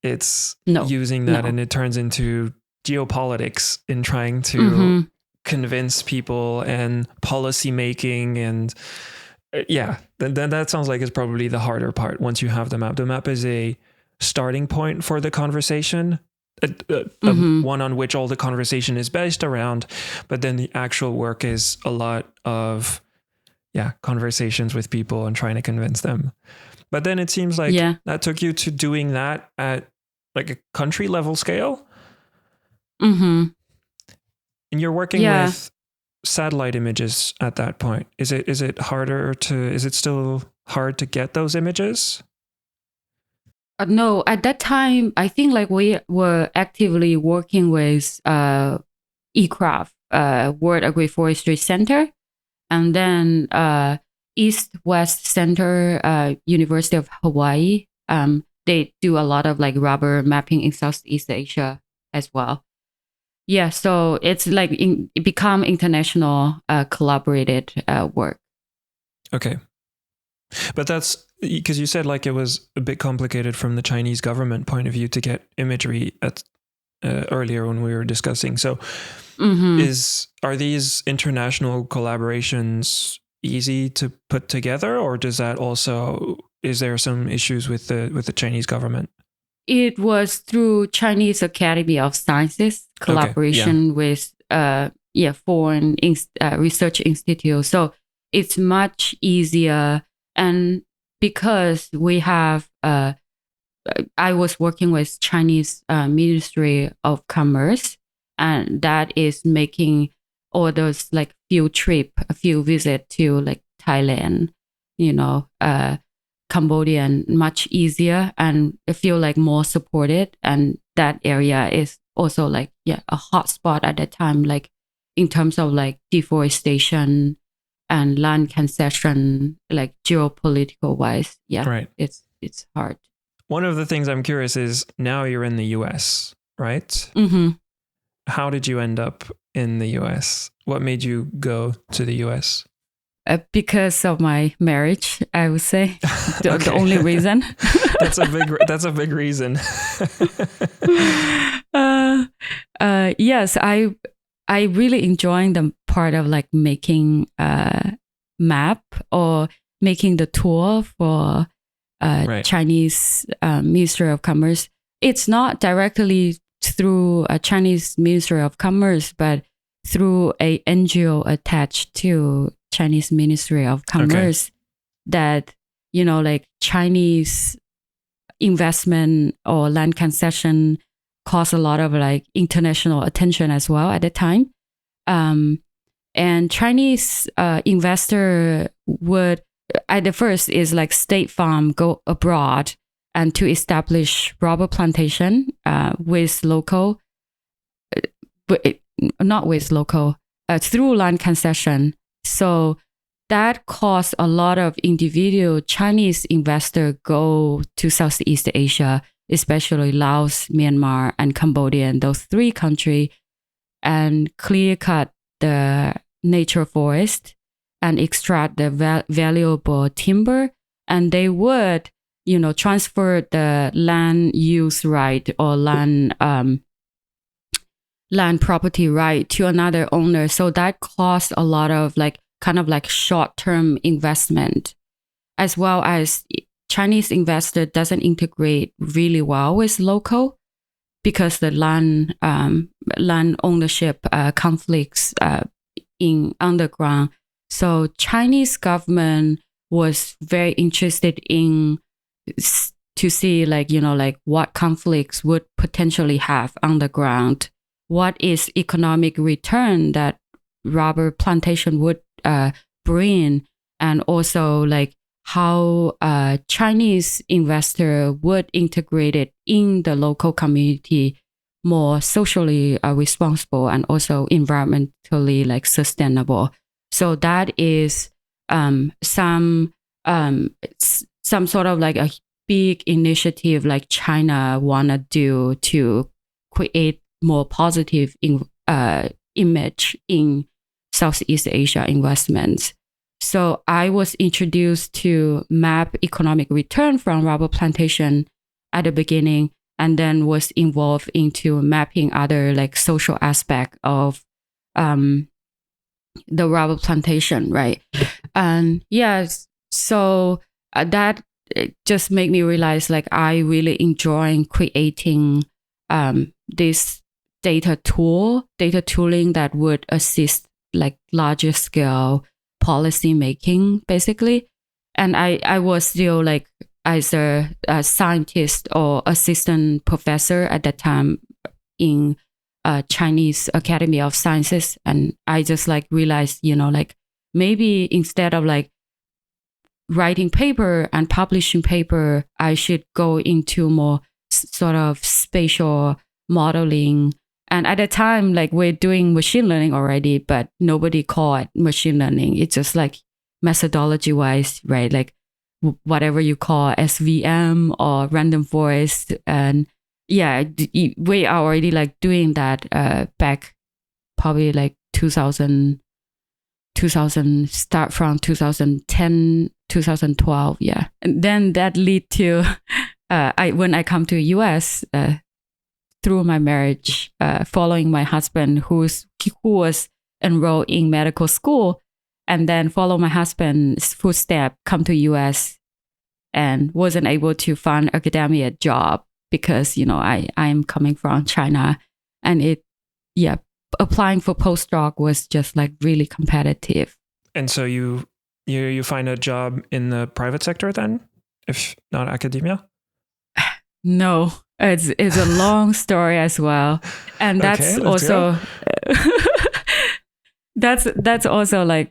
It's using that and it turns into geopolitics in trying to convince people and policy making and that sounds like it's probably the harder part once you have the map. The map is a starting point for the conversation, one on which all the conversation is based around, but then the actual work is a lot of conversations with people and trying to convince them. But then it seems like that took you to doing that at like a country level scale. And you're working with satellite images at that point. Is it still hard to get those images? No, at that time, I think like we were actively working with eCraft, World Agroforestry Center, and then East West Center, University of Hawaii. They do a lot of like rubber mapping in Southeast Asia as well. Yeah, so it's like it become international collaborated work. Okay. But that's because you said like it was a bit complicated from the Chinese government point of view to get imagery at earlier when we were discussing. So are these international collaborations easy to put together, or is there some issues with the Chinese government? It was through Chinese Academy of Sciences collaboration with foreign research institutes. So it's much easier. And because we have, I was working with Chinese Ministry of Commerce, and that is making all those like field visit to like Thailand, Cambodia, much easier, and I feel like more supported. And that area is also like a hot spot at that time, like in terms of like deforestation and land concession, like geopolitical wise. It's hard. One of the things I'm curious is now you're in the US, right? How did you end up in the US? What made you go to the US? Because of my marriage, I would say the only reason. That's a big reason. Yes, I really enjoy the part of like making a map or making the tour for Chinese Ministry of Commerce. It's not directly through a Chinese Ministry of Commerce, but through a NGO attached to Chinese Ministry of Commerce that, like Chinese investment or land concession caused a lot of like international attention as well at the time. And Chinese investor would, at the first is like State Farm go abroad and to establish rubber plantation with local. not with local, through land concession. So that caused a lot of individual Chinese investor go to Southeast Asia, especially Laos, Myanmar, and Cambodia, and those three countries, and clear cut the nature forest and extract the valuable timber. And they would, transfer the land use right or land property right to another owner. So that caused a lot of kind of short-term investment, as well as Chinese investor doesn't integrate really well with local because the land ownership conflicts in underground. So Chinese government was very interested in to see what conflicts would potentially have underground. What is economic return that rubber plantation would bring, and also how Chinese investor would integrate it in the local community more socially responsible and also environmentally sustainable. So that is some sort of a big initiative China wanna do to create more positive image in Southeast Asia investments. So I was introduced to map economic return from rubber plantation at the beginning, and then was involved into mapping other social aspect of the rubber plantation, right? And yes, so that just made me realize I really enjoy creating this data tooling that would assist larger scale policy making, basically. And I was still as a scientist or assistant professor at that time in Chinese Academy of Sciences, and I just realized maybe instead of writing paper and publishing paper, I should go into more sort of spatial modeling. And at the time, we're doing machine learning already, but nobody called it machine learning. It's just methodology wise, right? Whatever you call SVM or random forest. And yeah, we are already doing that back probably 2000, start from 2010, 2012. Yeah. And then that lead to, when I come to US, through my marriage, following my husband who was enrolled in medical school, and then follow my husband's footstep, come to US, and wasn't able to find academia job because I'm coming from China, and applying for postdoc was just really competitive. And so you find a job in the private sector then, if not academia? No, it's a long story as well, and that's Okay, also that's also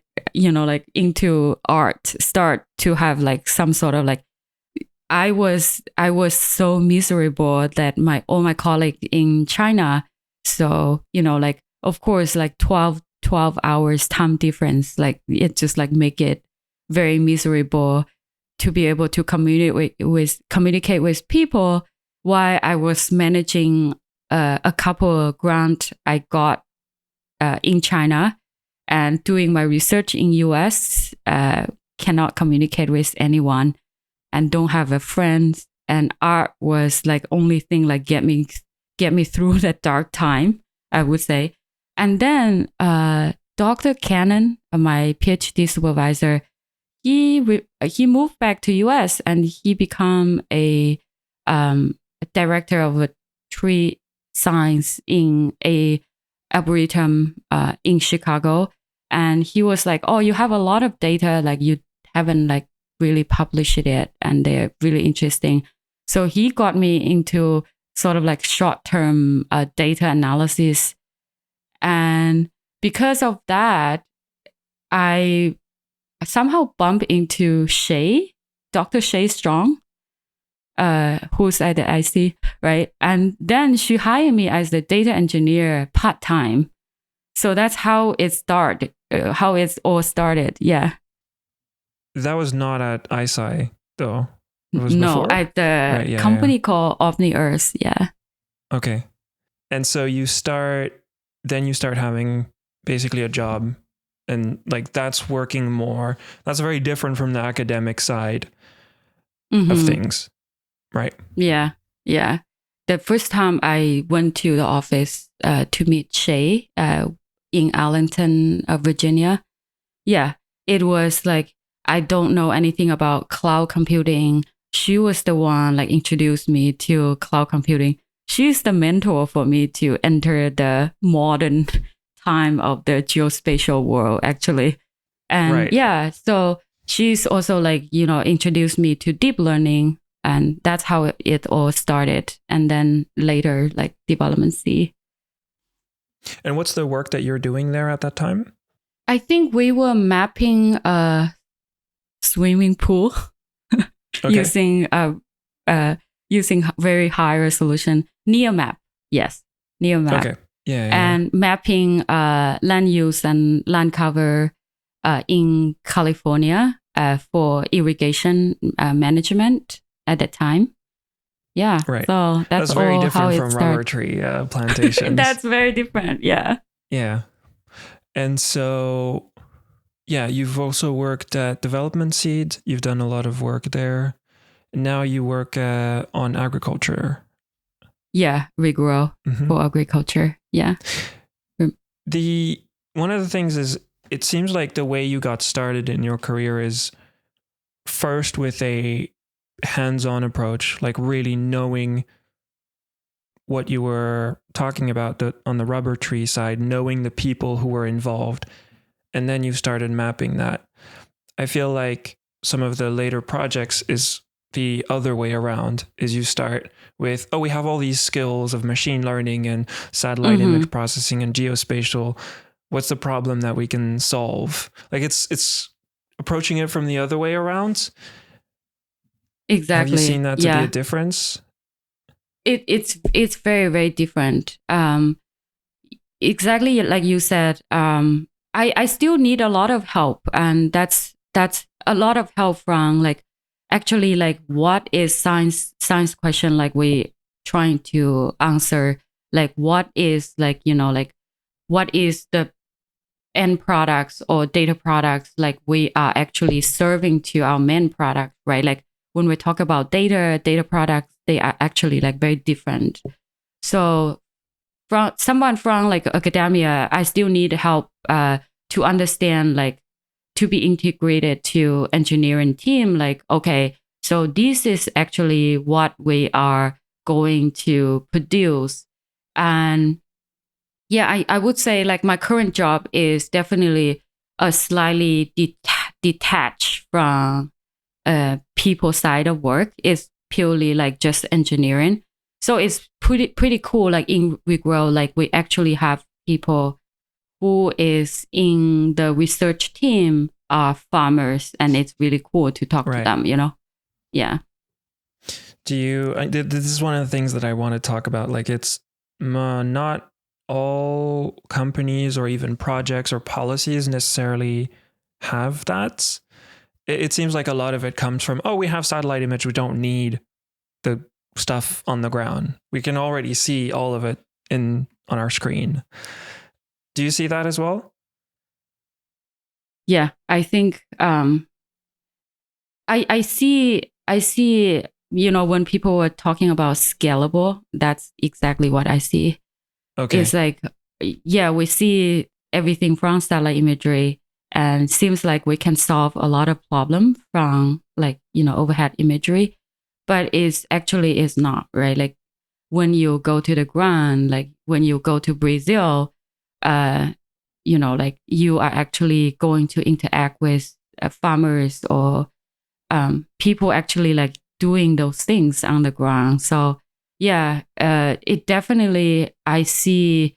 into art. Start to have some sort of I was so miserable that all my colleagues in China. So of course 12 hours time difference. It just make it very miserable to be able to communicate with people while I was managing a couple of grants I got in China and doing my research in US. Cannot communicate with anyone and don't have a friend. And art was only thing get me through that dark time, I would say. And then Dr. Cannon, my PhD supervisor, he moved back to US and he became a director of a tree science in a arboretum in Chicago. And he was oh, you have a lot of data, you haven't really published it, and they're really interesting. So he got me into sort of short-term data analysis. And because of that, I somehow bumped into Dr. Shay Strong, who's at the IC, right? And then she hired me as the data engineer part-time. So that's how it started, how it's all started. Yeah. That was not at ISI though. It was No, before? at the Right, yeah, company called Omni Earth. Yeah. Okay. And so you start having basically a job, and like that's working more. That's very different from the academic side of things, right? Yeah. Yeah. The first time I went to the office to meet Shay in Arlington, Virginia. Yeah. It was like, I don't know anything about cloud computing. She was the one like introduced me to cloud computing. She's the mentor for me to enter the modern time of the geospatial world, actually. And Right. yeah, so she's also like, introduced me to deep learning. And that's how it all started. And then later, like development C. And what's the work that you're doing there at that time? I think we were mapping a swimming pool Okay. using very high resolution NeoMap. Yes, NeoMap. Okay. Yeah. And mapping land use and land cover in California for irrigation management at that time. Yeah. Right. So that's very all different how from it rubber started. tree plantations. That's very different. Yeah. Yeah. And so, yeah, you've also worked at Development Seed. You've done a lot of work there. Now you work on agriculture. Yeah. Regrow for agriculture. Yeah. One of the things is, it seems like the way you got started in your career is first with a hands-on approach, like really knowing what you were talking about on the rubber tree side, knowing the people who were involved, and then you started mapping that. I feel like some of the later projects is the other way around, is you start with, we have all these skills of machine learning and satellite image processing and geospatial. What's the problem that we can solve? Like it's approaching it from the other way around. Exactly. Have you seen that to be a difference? It's very, very different. Exactly like you said, I still need a lot of help, and that's a lot of help from like actually like what is science question, like we trying to answer, like what is like like what is the end products or data products like we are actually serving to our main product, right? Like when we talk about data products, they are actually like very different. So from someone from like academia, I still need help to understand, like to be integrated to engineering team. Like, okay, so this is actually what we are going to produce. And yeah, I would say like my current job is definitely a slightly detached from people side of work. It's purely like just engineering. So it's pretty cool. Like in Regrow, like we actually have people who is in the research team are farmers, and it's really cool to talk to them, Yeah. This is one of the things that I want to talk about. Like it's not all companies or even projects or policies necessarily have that. It seems like a lot of it comes from, we have satellite image, we don't need the stuff on the ground. We can already see all of it on our screen. Do you see that as well? Yeah, I think I see, when people are talking about scalable, that's exactly what I see. Okay. It's like, yeah, we see everything from satellite imagery, and seems like we can solve a lot of problems from like, overhead imagery, but it's actually is not, right? Like when you go to the ground, like when you go to Brazil, like you are actually going to interact with farmers or people actually like doing those things on the ground. So yeah, it definitely, I see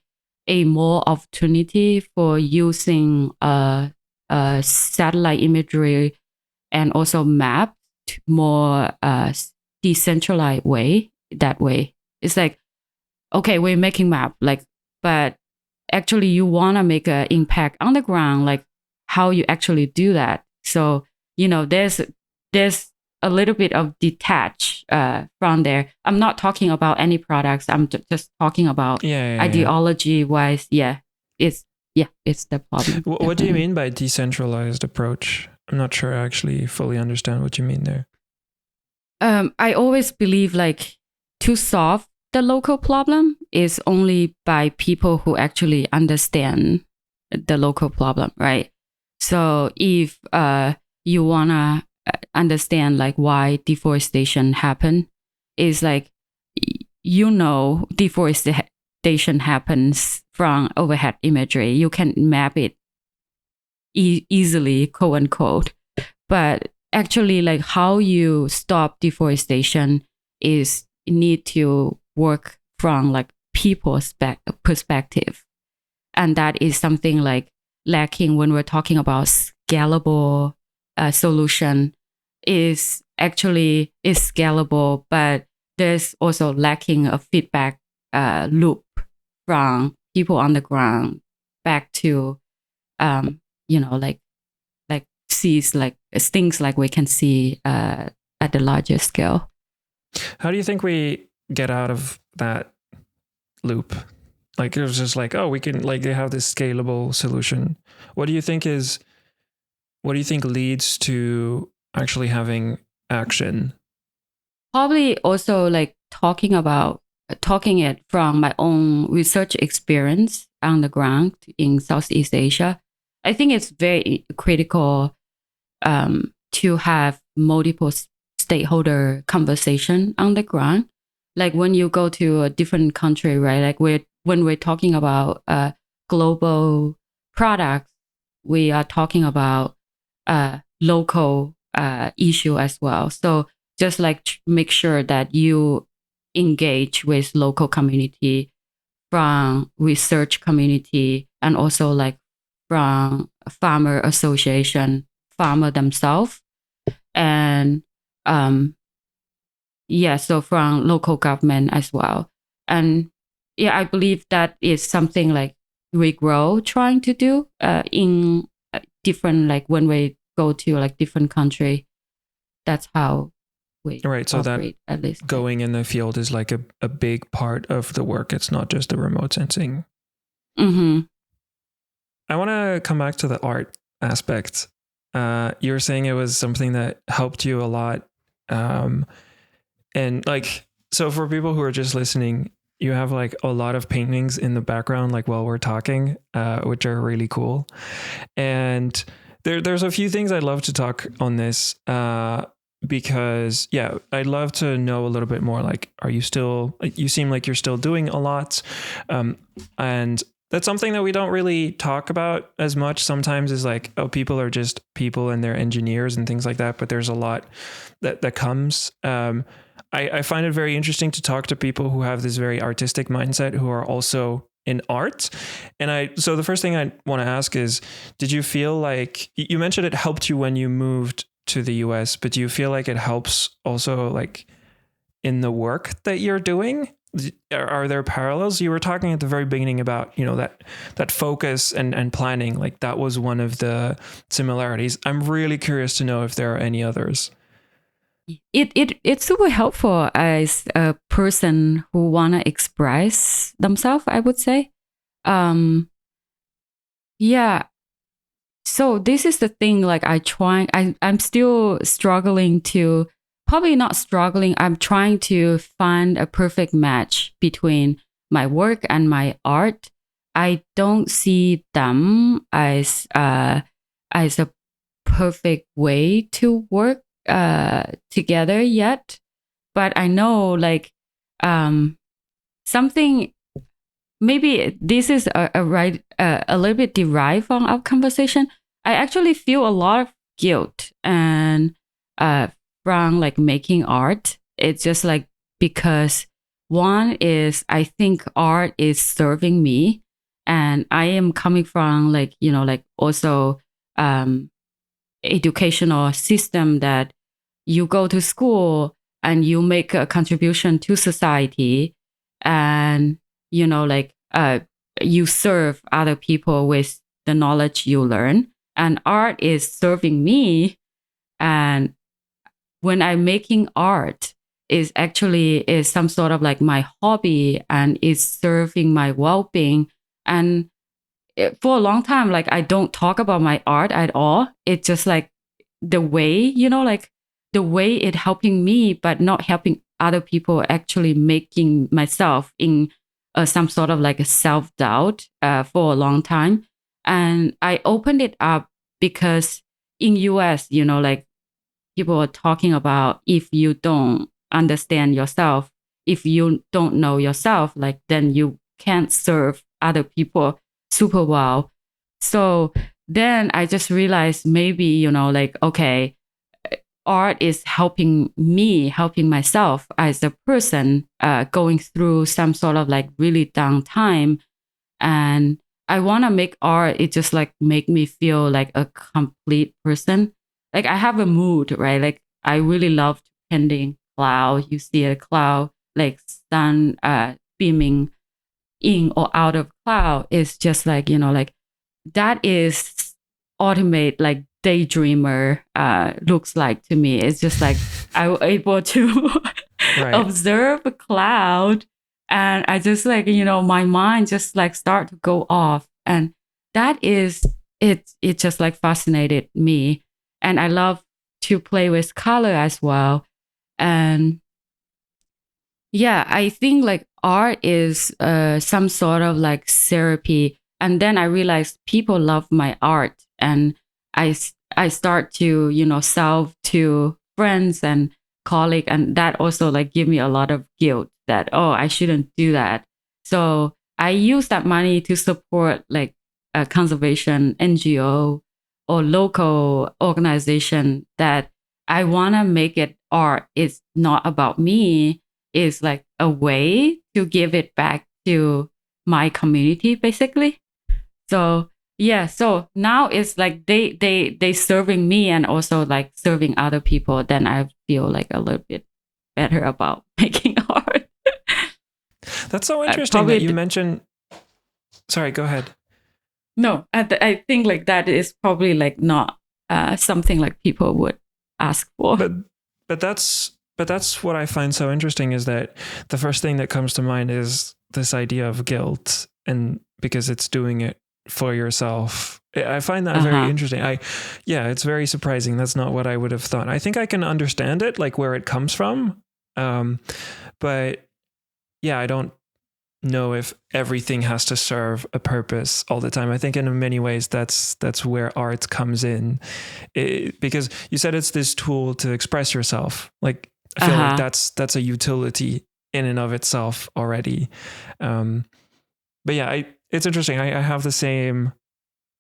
a more opportunity for using satellite imagery and also map more decentralized way. That way, it's like, okay, we're making map, like, but actually you want to make an impact on the ground, like how you actually do that. So, there's a little bit of detach from there. I'm not talking about any products. I'm just talking about ideology wise. It's the problem. What do you mean by decentralized approach? I'm not sure I actually fully understand what you mean there. I always believe like to solve the local problem is only by people who actually understand the local problem, right? So if you wanna understand like why deforestation happen, is like deforestation happens from overhead imagery. You can map it easily, quote unquote. But actually, like how you stop deforestation is you need to work from like people's perspective, and that is something like lacking when we're talking about scalable solution. Is scalable, but there's also lacking a feedback loop from people on the ground back to like sees like things like we can see at the larger scale. How do you think we get out of that loop? Like it was just like, oh, we can like they have this scalable solution. What do you think leads to actually having action? Probably also like talking it from my own research experience on the ground in Southeast Asia. I think it's very critical to have multiple stakeholder conversation on the ground. Like when you go to a different country, right? Like when we're talking about global products, we are talking about local issue as well. So just like make sure that you engage with local community, from research community, and also like from farmer association, farmer themselves, and so from local government as well. And I believe that is something like Regrow trying to do in different, like when we go to like different country. That's how we so operate, that at least going in the field is like a big part of the work. It's not just the remote sensing. Mm-hmm. I want to come back to the art aspect. You were saying it was something that helped you a lot. And like, so for people who are just listening, you have like a lot of paintings in the background, like while we're talking, which are really cool. And there's a few things I'd love to talk on this, because I'd love to know a little bit more. Like, you seem like you're still doing a lot. And that's something that we don't really talk about as much sometimes, is like, oh, people are just people and they're engineers and things like that. But there's a lot that comes. I find it very interesting to talk to people who have this very artistic mindset, who are also in art. And so the first thing I want to ask is, did you feel like, you mentioned it helped you when you moved to the US, but do you feel like it helps also like in the work that you're doing? Are there parallels? You were talking at the very beginning about, that focus and planning, like that was one of the similarities. I'm really curious to know if there are any others. It's super helpful as a person who wanna express themselves, I would say. So this is the thing, like I'm still struggling to, probably not struggling, I'm trying to find a perfect match between my work and my art. I don't see them as a perfect way to work together yet, but I know like something, maybe this is a little bit derived from our conversation. I actually feel a lot of guilt and from like making art. It's just like, because one is, I think art is serving me, and I am coming from like also educational system that you go to school and you make a contribution to society, and you serve other people with the knowledge you learn, and art is serving me. And when I'm making art, is some sort of like my hobby and is serving my well-being. And for a long time, like I don't talk about my art at all. It's just like the way, like the way it helping me, but not helping other people, actually making myself in some sort of like a self-doubt for a long time. And I opened it up because in US, like people are talking about, if you don't understand yourself, if you don't know yourself, like then you can't serve other people super well. So then I just realized maybe, like, okay, art is helping me, helping myself as a person going through some sort of like really down time. And I want to make art. It just like make me feel like a complete person. Like I have a mood, right? Like I really love painting cloud. You see a cloud, like sun beaming in or out of cloud. Is just like, like that is ultimate like daydreamer looks like to me. It's just like I was able to Right. observe a cloud, and I just like, my mind just like start to go off. And that is it just like fascinated me. And I love to play with color as well. And yeah, I think like art is some sort of like therapy. And then I realized people love my art, and I start to sell to friends and colleagues, and that also like give me a lot of guilt that, oh, I shouldn't do that. So I use that money to support like a conservation NGO or local organization that I want to make it art. It's not about me. It's like a way to give it back to my community, basically. So yeah, so now it's like they serving me and also like serving other people. Then I feel like a little bit better about making art. That's so interesting that you mentioned. Sorry, go ahead. No, I think like that is probably like not something like people would ask for. But that's what I find so interesting, is that the first thing that comes to mind is this idea of guilt, and because it's doing it for yourself. I find that very interesting. It's very surprising. That's not what I would have thought. I think I can understand it, like where it comes from. But yeah, I don't know if everything has to serve a purpose all the time. I think in many ways that's where art comes in, because you said it's this tool to express yourself. Like I feel like that's a utility in and of itself already. But yeah, it's interesting. I have the same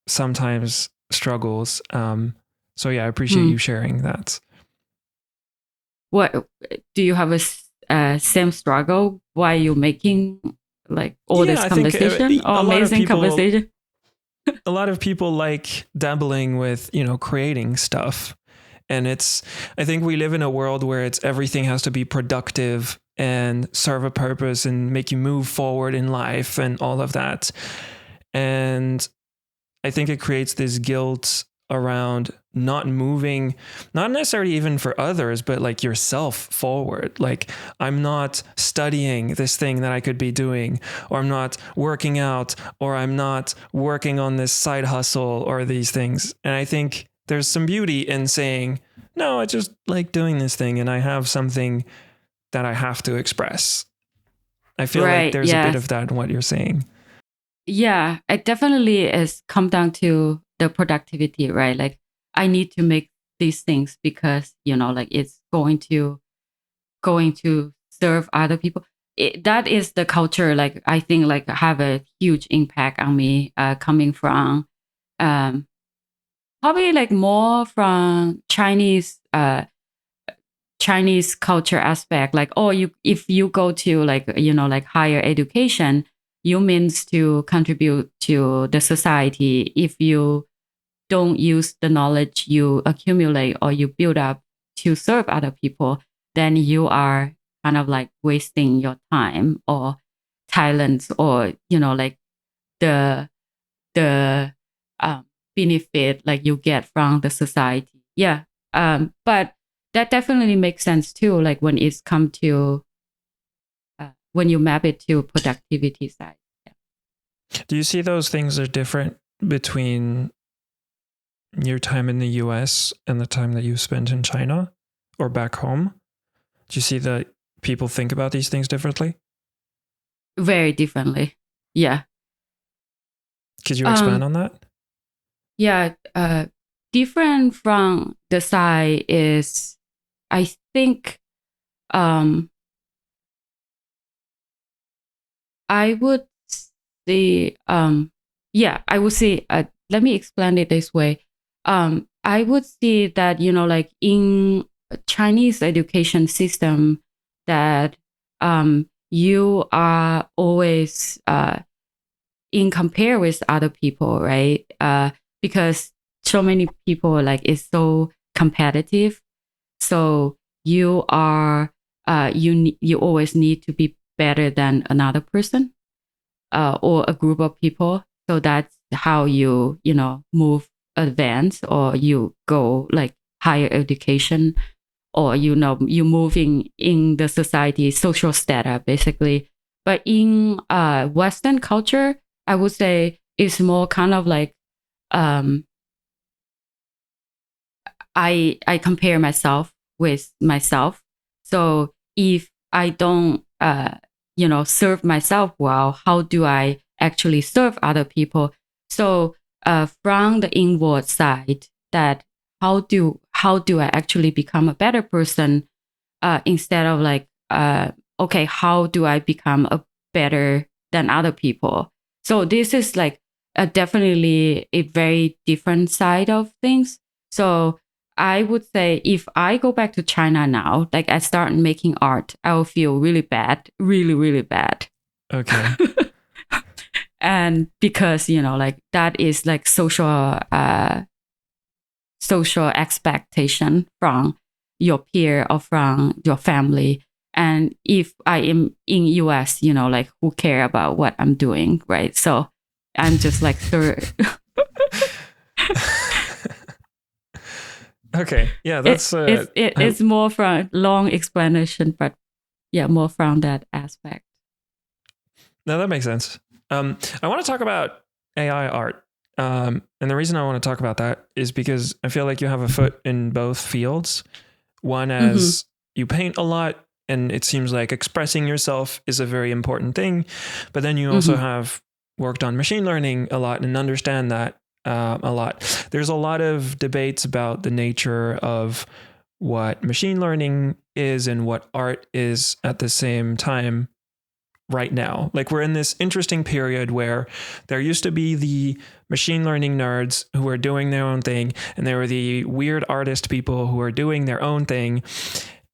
sometimes struggles. So yeah, I appreciate you sharing that. What do you have a same struggle while you're making like all this conversation or amazing conversation? A lot of people like dabbling with, creating stuff. And I think we live in a world where everything has to be productive and serve a purpose and make you move forward in life and all of that. And I think it creates this guilt around not moving, not necessarily even for others, but like yourself forward. Like I'm not studying this thing that I could be doing, or I'm not working out, or I'm not working on this side hustle or these things. And I think there's some beauty in saying, no, I just like doing this thing and I have something that I have to express. I feel like there's a bit of that in what you're saying. Yeah, it definitely is come down to the productivity, right? Like I need to make these things because, like it's going to serve other people. That is the culture, like I think like have a huge impact on me coming from probably like more from Chinese culture aspect. Like, if you go to like, like higher education, you means to contribute to the society. If you don't use the knowledge you accumulate or you build up to serve other people, then you are kind of like wasting your time or talents or, like the benefit like you get from the society. Yeah. But that definitely makes sense too. Like when it's come to when you map it to productivity side. Yeah. Do you see those things are different between your time in the US and the time that you spent in China or back home? Do you see that people think about these things differently? Very differently. Yeah. Could you expand on that? Yeah. Different from the side is, I think, I would say, I would say, let me explain it this way. I would say that, like in Chinese education system, that you are always in compare with other people, right? Because so many people like it's so competitive. So you are you always need to be better than another person or a group of people. So that's how you move advance, or you go like higher education, or you moving in the society social strata basically. But in Western culture, I would say it's more kind of like I compare myself with myself. So if I don't serve myself well, how do I actually serve other people? So from the inward side, that how do I actually become a better person, instead of like okay, how do I become a better than other people? So this is like definitely a very different side of things. So I would say if I go back to China now, like I start making art, I will feel really bad, really, really bad. Okay. And because, like that is like social expectation from your peer or from your family. And if I am in US, like who care about what I'm doing, right? So I'm just like Okay. Yeah, that's it's more from long explanation, but yeah, more from that aspect. No, that makes sense. I want to talk about AI art. And the reason I want to talk about that is because I feel like you have a foot in both fields. One, as you paint a lot, and it seems like expressing yourself is a very important thing. But then you also have worked on machine learning a lot and understand that a lot. There's a lot of debates about the nature of what machine learning is and what art is at the same time right now. Like we're in this interesting period where there used to be the machine learning nerds who were doing their own thing, and there were the weird artist people who were doing their own thing.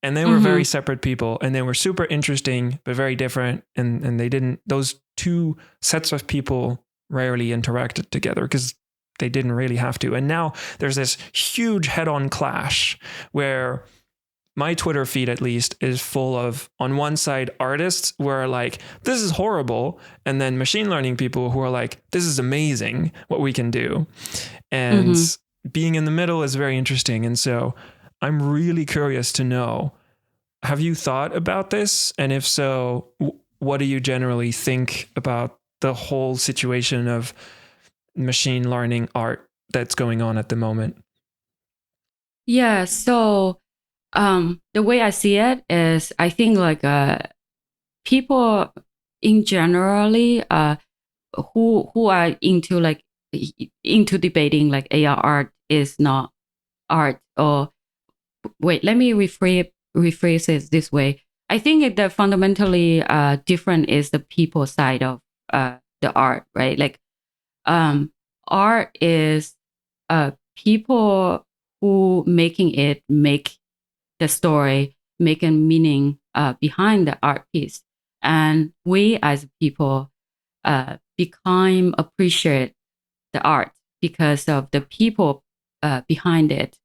And they were very separate people, and they were super interesting, but very different. And they didn't, those two sets of people rarely interacted together because they didn't really have to. And now there's this huge head-on clash where my Twitter feed, at least, is full of, on one side, artists who are like, this is horrible. And then machine learning people who are like, this is amazing what we can do. And being in the middle is very interesting. And so I'm really curious to know, have you thought about this? And if so, what do you generally think about the whole situation of machine learning art that's going on at the moment? Yeah, so the way I see it is, I think like people in generally who are into like into debating like AR art is not art, or wait, let me rephrase it this way. I think the fundamentally different is the people side of the art, right? Like art is people who making it make the story, making meaning behind the art piece. And we as people become appreciate the art because of the people behind it.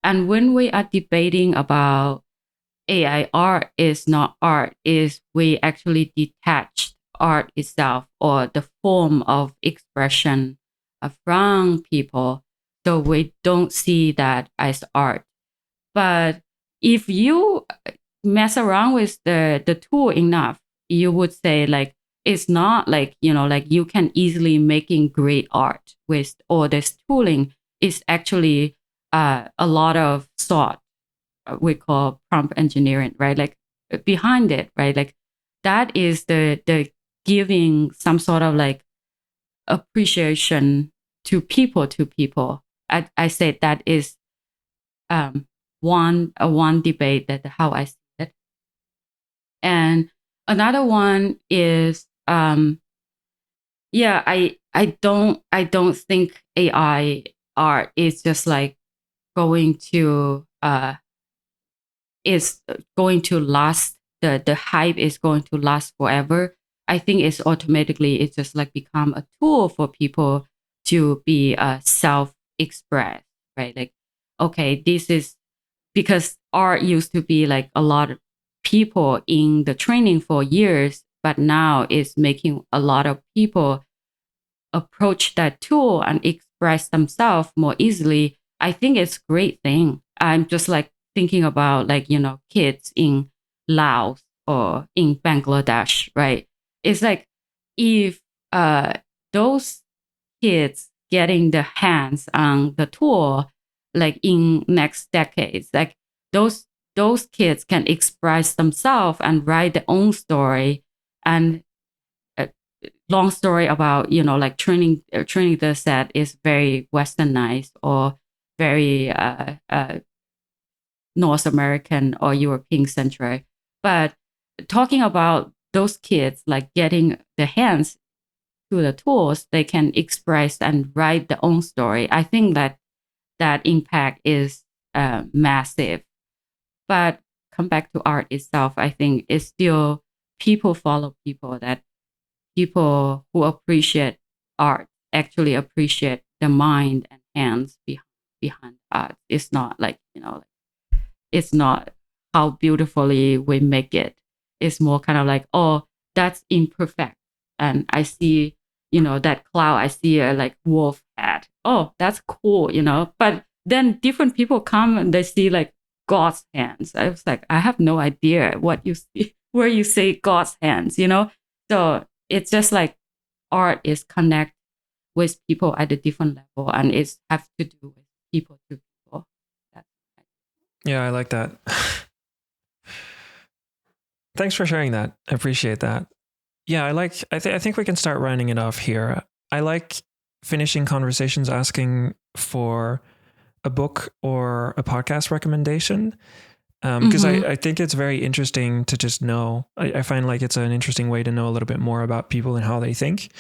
And when we are debating about AI art is not art, is we actually detached art itself or the form of expression from people. So we don't see that as art. But if you mess around with the tool enough, you would say like it's not like, like you can easily making great art with all this tooling. It's actually a lot of thought, we call prompt engineering, right? Like behind it, right? Like that is the giving some sort of like appreciation to people. I said that is one debate that how I see it. And another one is I don't think AI art is just like going to is going to last. The hype is going to last forever. I think it's just like become a tool for people to be self-expressed, right? Like, okay, this is because art used to be like a lot of people in the training for years, but now it's making a lot of people approach that tool and express themselves more easily. I think it's a great thing. I'm just like thinking about like, kids in Laos or in Bangladesh, right? It's like if those kids getting the hands on the tool, like in next decades, like those kids can express themselves and write their own story. And long story about like training the set is very westernized or very North American or European centric. But talking about those kids like getting the hands to the tools, they can express and write their own story. I think that impact is massive. But come back to art itself, I think it's still people follow people, that people who appreciate art actually appreciate the mind and hands behind art. It's not like, it's not how beautifully we make it. It's more kind of like, oh, that's imperfect. And I see, that cloud, I see a like wolf head. Oh, that's cool, But then different people come and they see like God's hands. I was like, I have no idea what you see, where you say God's hands, So it's just like art is connect with people at a different level, and it's have to do with people to people. That's Yeah, I like that. Thanks for sharing that. I appreciate that. Yeah, I think we can start rounding it off here. I like finishing conversations asking for a book or a podcast recommendation. Because I think it's very interesting to just know. I find like it's an interesting way to know a little bit more about people and how they think.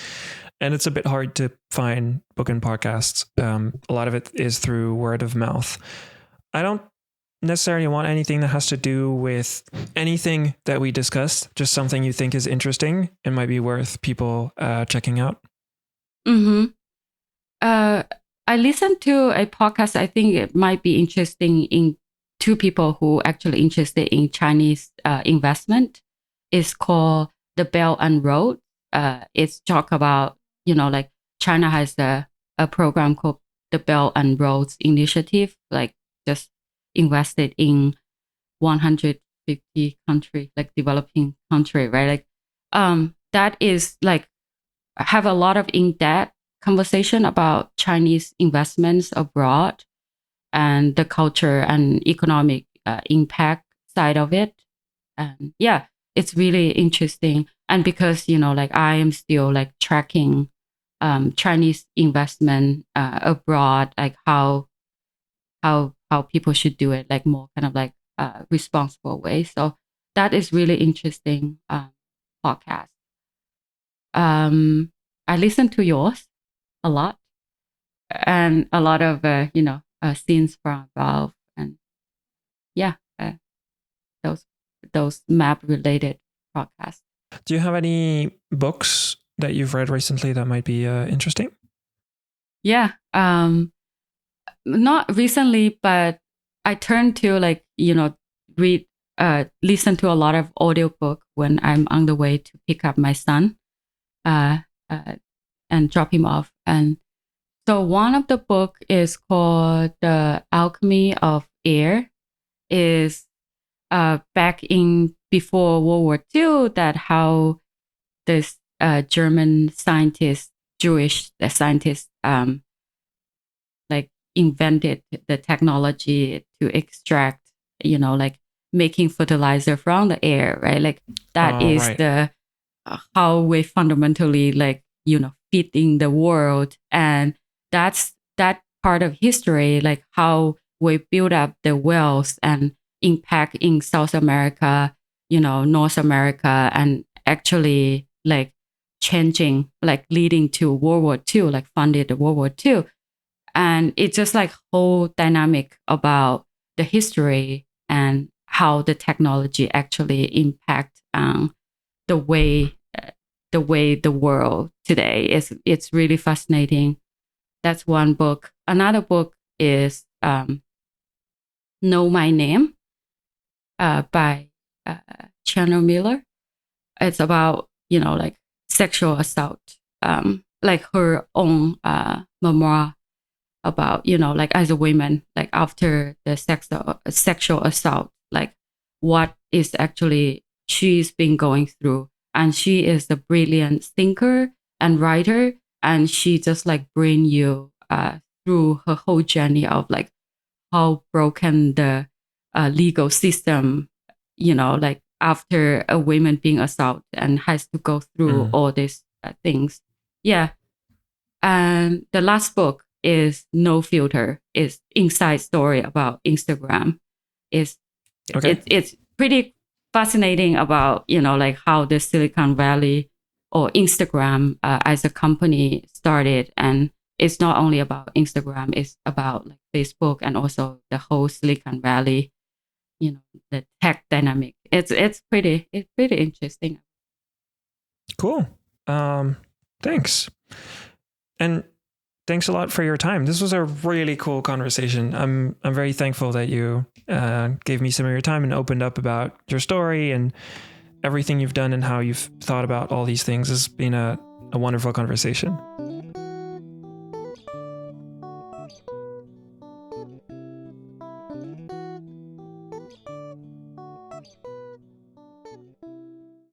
And it's a bit hard to find book and podcasts. A lot of it is through word of mouth. I don't necessarily want anything that has to do with anything that we discussed, just something you think is interesting and might be worth people checking out. I listened to a podcast. I think it might be interesting in two people who actually interested in Chinese investment. It's called The Belt and Road. It's talk about, like China has a program called the Belt and Roads Initiative, like just invested in 150 country, like developing country, right? Like that is like have a lot of in-depth conversation about Chinese investments abroad and the culture and economic impact side of it. And yeah, it's really interesting. And because, like I am still like tracking Chinese investment abroad, like how people should do it, like more kind of like responsible way. So that is really interesting podcast. I listen to yours a lot, and a lot of scenes from above, and yeah, those map related podcasts. Do you have any books that you've read recently that might be interesting? Yeah, not recently, but I turned to like read listen to a lot of audiobook when I'm on the way to pick up my son. and drop him off. And so one of the book is called The Alchemy of Air. Is back in before World War II, that how this German scientist, Jewish scientist, like invented the technology to extract, like making fertilizer from the air, right? Like that is right. the how we fundamentally fit in the world, and that's that part of history, like how we build up the wealth and impact in South America, North America, and actually like changing, like leading to World War II, like funded the World War II. And it's just like whole dynamic about the history and how the technology actually impact the way the world today is. It's really fascinating. That's one book. Another book is Know My Name by Chandler Miller. It's about like sexual assault, like her own memoir about like as a woman, like after the sexual assault, like what is actually she's been going through. And she is a brilliant thinker and writer, and she just like bring you through her whole journey of like how broken the legal system, like after a woman being assaulted and has to go through all these things. Yeah. And the last book is No Filter, is inside story about Instagram. It's pretty fascinating about like how the Silicon Valley or Instagram as a company started. And it's not only about Instagram, it's about like Facebook and also the whole Silicon Valley, the tech dynamic. It's pretty interesting. Cool. Thanks. And thanks a lot for your time. This was a really cool conversation. I'm very thankful that you gave me some of your time and opened up about your story and everything you've done and how you've thought about all these things. It's been a wonderful conversation.